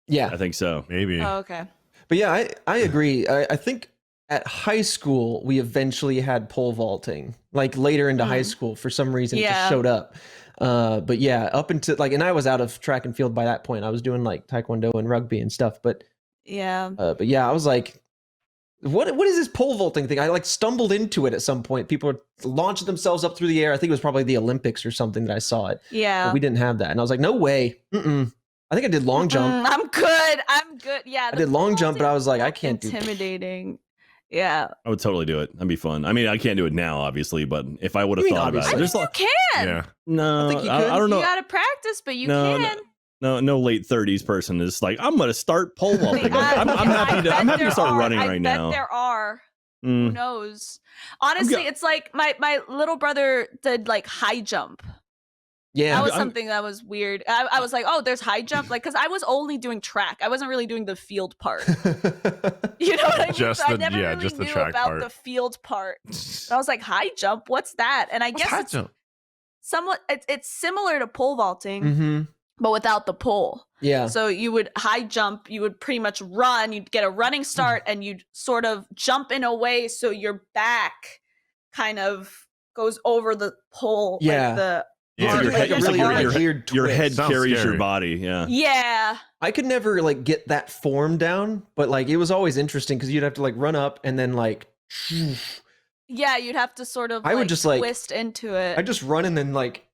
Yeah, I think so. Maybe. Oh, okay. but yeah, I agree. I think at high school we eventually had pole vaulting. Like later into high school, for some reason, it just Yeah. showed up. But yeah, up until like, and I was out of track and field by that point. I was doing like taekwondo and rugby and stuff. But Yeah. yeah, I was like, what is this pole vaulting thing? I like stumbled into it at some point. People were launching themselves up through the air. I think it was probably the Olympics or something that I saw it. Yeah. But we didn't have that, and I was like, no way. Mm-mm. I think I did long jump. I'm good. I'm good. Yeah. I did long jump, but I was like, I can't do. Intimidating. Yeah. I would totally do it. That'd be fun. I mean, I can't do it now, obviously, but if I would have You mean thought about it, obviously? there's You like, can. Yeah. no, I think you I could. don't know. You gotta practice, but you No, can. No late 30s person is like, I'm gonna start pole vaulting. I'm happy to. I I'm bet happy to there start are. running right I now. bet there are. Who Mm. knows? Honestly, it's like my little brother did like high jump. Yeah, That was I'm- something that was weird. I was like, oh, there's high jump, like, because I was only doing track. I wasn't really doing the field part. You know what I mean? Just So I the- never yeah, really just the knew track about part. the field part. I was like, high jump, what's that? And I What's guess high it's jump? somewhat. It's similar to pole vaulting, hmm but without the pole. Yeah. So you would high jump, you would pretty much run, you'd get a running start, and you'd sort of jump in a way so your back kind of goes over the pole. Yeah. Like the Yeah, arm- your like head- there's really an your- arm- your- weird Your twist. head Sounds carries scary. your body. Yeah. Yeah. I could never like get that form down, but like it was always interesting because you'd have to like run up and then like Yeah, you'd have to sort of I would just, like- twist into it. I just run and then like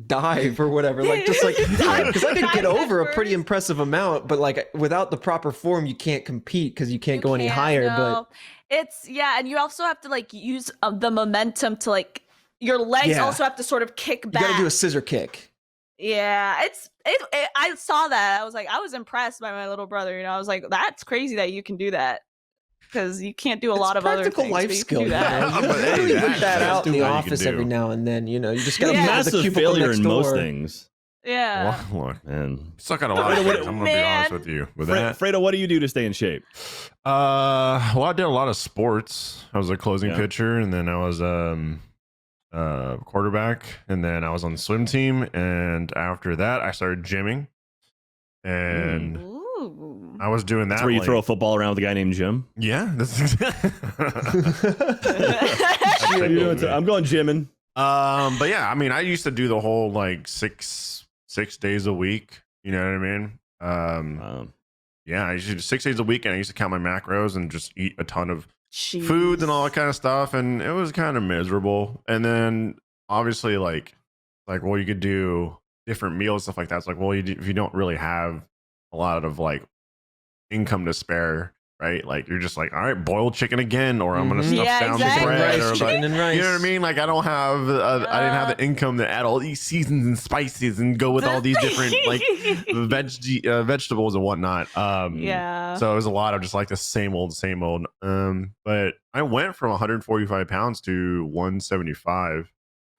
dive or whatever, like just like Dive- because I could dive get over a pretty headfirst. impressive amount, but like without the proper form, you can't compete because you can't You go any can't, higher. no. It's and you also have to like use the momentum to like your legs Yeah. also have to sort of kick But back. you got to do a scissor kick. Yeah, I saw that. I was like, I was impressed by my little brother. You know, I was like, that's crazy that you can do that because you can't do a lot of other practical things. life but you skill. can do You that. know? You But hey, literally that- whip that that's out in the what you can office do. every now and then. You know, you just got to Yeah. Massive failure in most things. Yeah. Well, look, Man. suck at a lot of What- things. I'm gonna be Man. honest with you with that. Fredo, what do you do to stay in shape? Well, I did a lot of sports. I was a closing Yeah. pitcher, and then I was quarterback, and then I was on the swim team, and after that, I started gymming, and Ooh. I was doing that. That's where you like- throw a football around with a guy named Jim. Yeah, that's exactly. I'm going gymming. But yeah, I mean, I used to do the whole like six days a week. You know what I mean? Yeah, I used to do 6 days a week, and I used to count my macros and just eat a ton of foods and all that kind of stuff, and it was kind of miserable. And then obviously, like, well, you could do different meals, stuff like that. It's like, well, if you don't really have a lot of like income to spare, right? Like, you're just like, all right, boiled chicken again, or I'm gonna Mhm. stuff Yeah, down exactly. the bread, Rice, or chicken like, and rice. you know what I mean? Like, I don't have, I didn't have the income to add all these seasons and spices and go with all these different like vegetables and whatnot. Yeah. So it was a lot of just like the same old. But I went from 145 pounds to 175.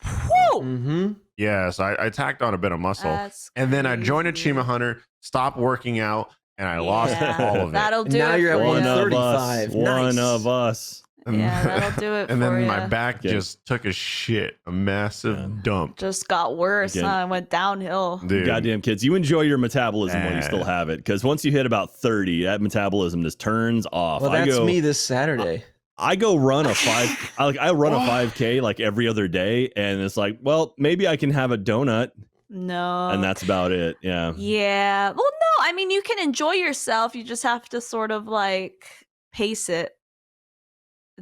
Whew. Mm-hmm. Yeah, so I tacked on a bit of muscle, That's and then I joined crazy. Achievement Hunter, stopped working out, and I lost Yeah, all of it. That'll And do now it you're at for you. One of 135. us. Nice. One of us. Yeah, that'll do it And for then you. my back Yeah. just took a shit, a massive dump. Just got worse. Again. Huh? It went downhill. Dude. Goddamn kids, you enjoy your metabolism while you still Bad. have it, because once you hit about 30, that metabolism just turns off. Well, that's me this Saturday. I go run a 5K like every other day, and it's like, well, maybe I can have a donut, No. and that's about it. Yeah. Yeah. Well, no, I mean, you can enjoy yourself. You just have to sort of like pace it.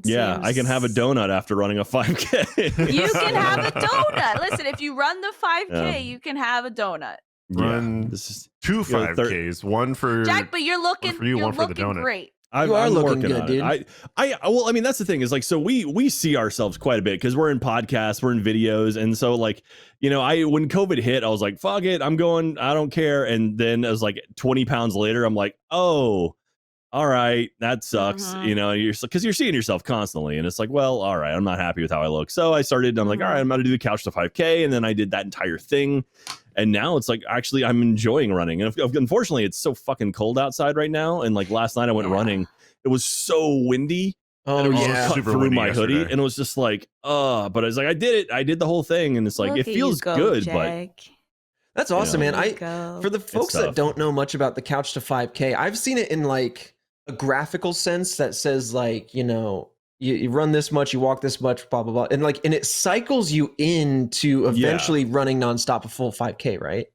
Yeah, I can have a donut after running a 5K. You can have a donut. Listen, if you run the 5K, Yeah. you can have a donut. Run this is, 2 you know, 5Ks, one for Jack, but you're looking, for you, you're one for the looking donut. great. You are I'm looking working good, on dude. it. Well, I mean, that's the thing is like, so we see ourselves quite a bit because we're in podcasts, we're in videos. And so like, you know, when COVID hit, I was like, fuck it, I'm going, I don't care. And then I was like 20 pounds later, I'm like, oh, all right, that sucks. Mhm. You know, because you're seeing yourself constantly. And it's like, well, all right, I'm not happy with how I look. So I started, I'm like, all right, I'm going to do the couch to 5K. And then I did that entire thing. And now it's like, actually, I'm enjoying running. And unfortunately, it's so fucking cold outside right now. And like last night I went running. It was so windy. Oh, And it was yeah. just cut Super through windy my hoodie. yesterday. And it was just like, but I was like, I did it. I did the whole thing. And it's like, Look it at feels you go, good. Jack. That's awesome, know, man. There you go. For the folks tough. that don't know much about the couch to 5K, I've seen it in like a graphical sense that says like, you know, you run this much, you walk this much, blah blah blah, and like, and it cycles you into eventually running nonstop a full 5K, right?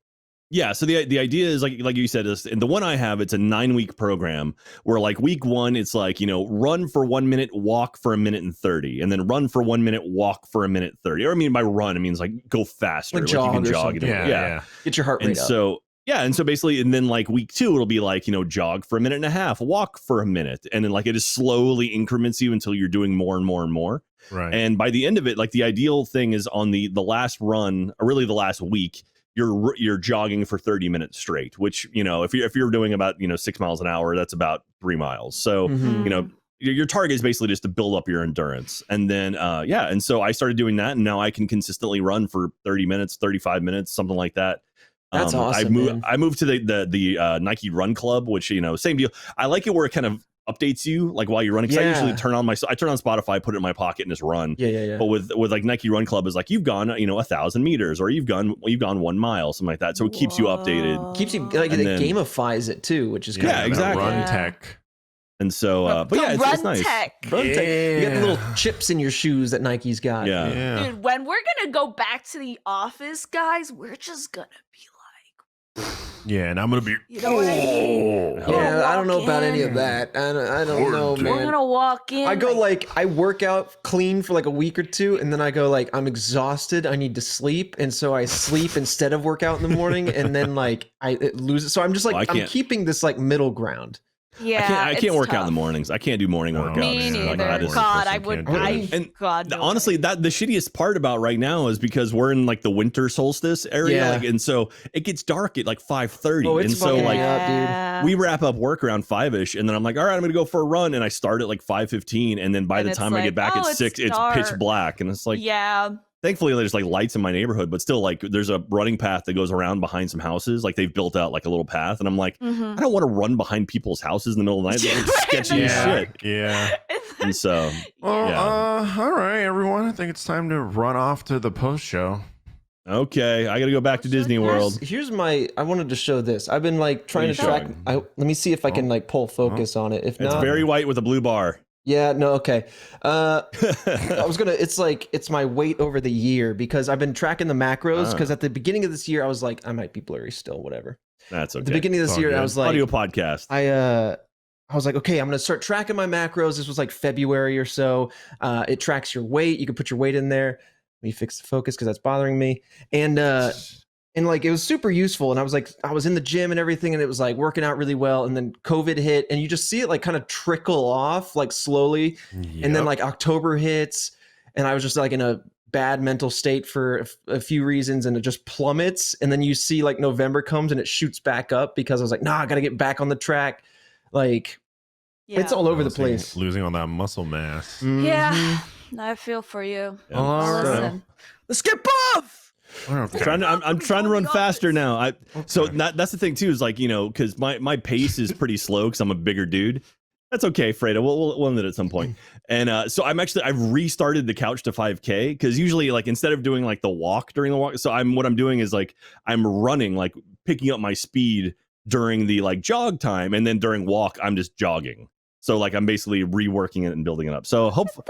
Yeah, so the idea is like you said, is, and the one I have, it's a 9-week program where like week 1, it's like, you know, run for 1 minute, walk for 1 minute and 30, and then run for 1 minute, walk for 1 minute 30. Or I mean by run, it means like go faster, Like you can jog or jog. something. Yeah. Get your heart And rate up. so and so basically, and then like week 2, it'll be like, you know, jog for 1.5 minutes, walk for 1 minute, and then like it just slowly increments you until you're doing more and more and more. Right. And by the end of it, like the ideal thing is on the last run, or really the last week, you're jogging for 30 minutes straight, which, you know, if you're doing about, you know, 6 miles an hour, that's about 3 miles. So, Mhm. you know, your target is basically just to build up your endurance. And then, and so I started doing that, and now I can consistently run for 30 minutes, 35 minutes, something like that. That's awesome, man. I moved to the Nike Run Club, which, you know, same deal. I like it where it kind of updates you like while you're running. 'Cause I usually turn on Spotify, put it in my pocket, and just run. Yeah. But with like Nike Run Club is like, you've gone, you know, 1,000 meters, or you've gone 1 mile, something like that. So it keeps you updated. Keeps you like, And it then- gamifies it too, which is Yeah, kind Yeah, of exactly. Run Yeah. tech. And so, but yeah, it's run nice. tech. Run tech. You got the little Yeah. chips in your shoes that Nike's got. Yeah. Yeah. Dude, when we're gonna go back to the office, guys, we're just gonna be Yeah, and I'm gonna be. like, you know what I mean? Oh. Yeah, I don't know Walk about any of in. that. I don't know, We're We're man. gonna walk in. I go like I work out clean for like a week or two, and then I go like I'm exhausted. I need to sleep, and so I sleep instead of work out in the morning, and then like it loses. So I'm just like Oh, I I'm can't- keeping this like middle ground. yeah, I can't it's work out in the tough. mornings. I can't do morning No, workouts. Me man. neither. Like, I God, I can't would. do I it. And God, no honestly, way. that the shittiest part about right now is because we're in like the winter solstice area, Yeah. like, and so it gets dark at like 5:30, Oh, it's and so fucking like up, dude. Yeah. we wrap up work around 5ish, and then I'm like, all right, I'm gonna go for a run, and I start at like 5:15, and then by And the it's time I like, get back oh, at it's 6, it's pitch dark. black, and it's like, yeah. thankfully there's like lights in my neighborhood, but still like there's a running path that goes around behind some houses, like they've built out like a little path, and I'm like, Mhm. I don't want to run behind people's houses in the middle of the night. They're like, Right, sketchy as Yeah. shit. Yeah. And so Well, Yeah. all right, everyone. I think it's time to run off to the post show. okay, I gotta go back to Disney World. Here's my. I wanted to show this. I've been like trying are to you track. showing? Let me see if I can like pull focus on it. If It's not, very white with a blue bar. yeah, no, okay. I was gonna. It's like it's my weight over the year because I've been tracking the macros. Because at the beginning of this year, I was like, I might be blurry still, whatever. That's okay. At the beginning of this It's all year, I good. was like, Audio podcast. I was like, okay, I'm gonna start tracking my macros. This was like February or so. It tracks your weight. You can put your weight in there. Let me fix the focus because that's bothering me. And like it was super useful. And I was in the gym and everything, and it was like working out really well. And then COVID hit, and you just see it like kind of trickle off like slowly. And then like October hits, and I was just like in a bad mental state for a few reasons, and it just plummets. And then you see like November comes and it shoots back up because I was like, nah, I got to get back on the track. Like Yeah. it's all over the place. Losing all that muscle mass. Yeah. I feel for you. Yeah. All right. Listen. Let's get buff. Okay. I'm trying to run faster now. So Okay. that's the thing too, is like, you know, because my pace is pretty slow because I'm a bigger dude. That's okay, Fredo. We'll end it at some point. And so I've restarted the couch to 5K because usually like instead of doing like the walk during the walk, so what I'm doing is like I'm running, like picking up my speed during the like jog time, and then during walk I'm just jogging. So like I'm basically reworking it and building it up. So hopefully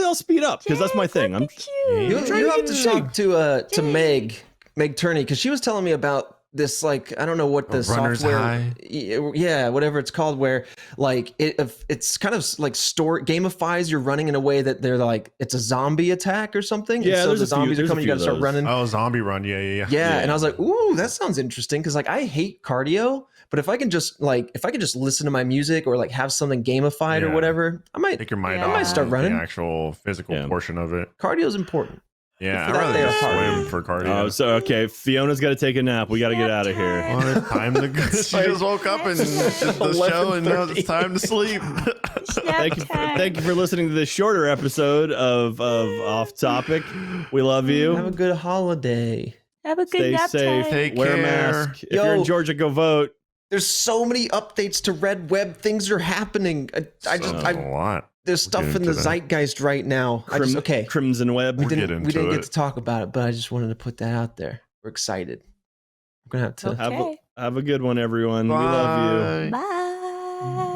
I'll speed up because that's my thing. I'm cute. You have to talk to Meg Turney, because she was telling me about this, like, I don't know what the runner's software, high? yeah, whatever it's called, where like it's kind of like gamifies your running in a way that they're like it's a zombie attack or something. Yeah, and so there's the a few- zombies are there's a coming. You few got to of start those. running. Oh, zombie run. Yeah. Yeah, and I was like, ooh, that sounds interesting, because like I hate cardio, but if I can just listen to my music or like have something gamified or Yeah. whatever, I might. Take your mind Yeah. off I might start running. the actual physical Yeah. portion of it. Cardio is important. Yeah, For I'd that rather they just are hard. swim for cardio. Oh, so okay. Fiona's got to take a nap. We got to get out of here. Nap Well, it's time to go. She like- just woke up and did the show, and now it's time to sleep. Thank you for listening to this shorter episode of Off Topic. We love you. Have a good holiday. Have a good Stay nap safe. time. Take Wear a care. mask. If you're in Yo. Georgia, go vote. There's so many updates to Red Web. Things are happening. That's a lot. There's stuff get in the into that. zeitgeist right now. Okay. Crimson Web. We We'll get didn't into get it. to talk about it, but I just wanted to put that out there. We're excited. I'm gonna have to. Okay. Have a good one, everyone. We love you.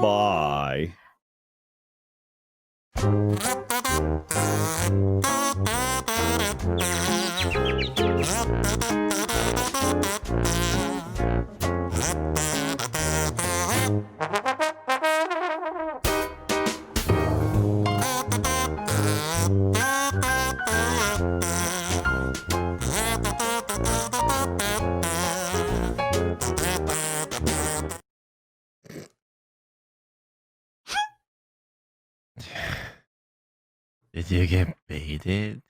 Bye. Did you get baited?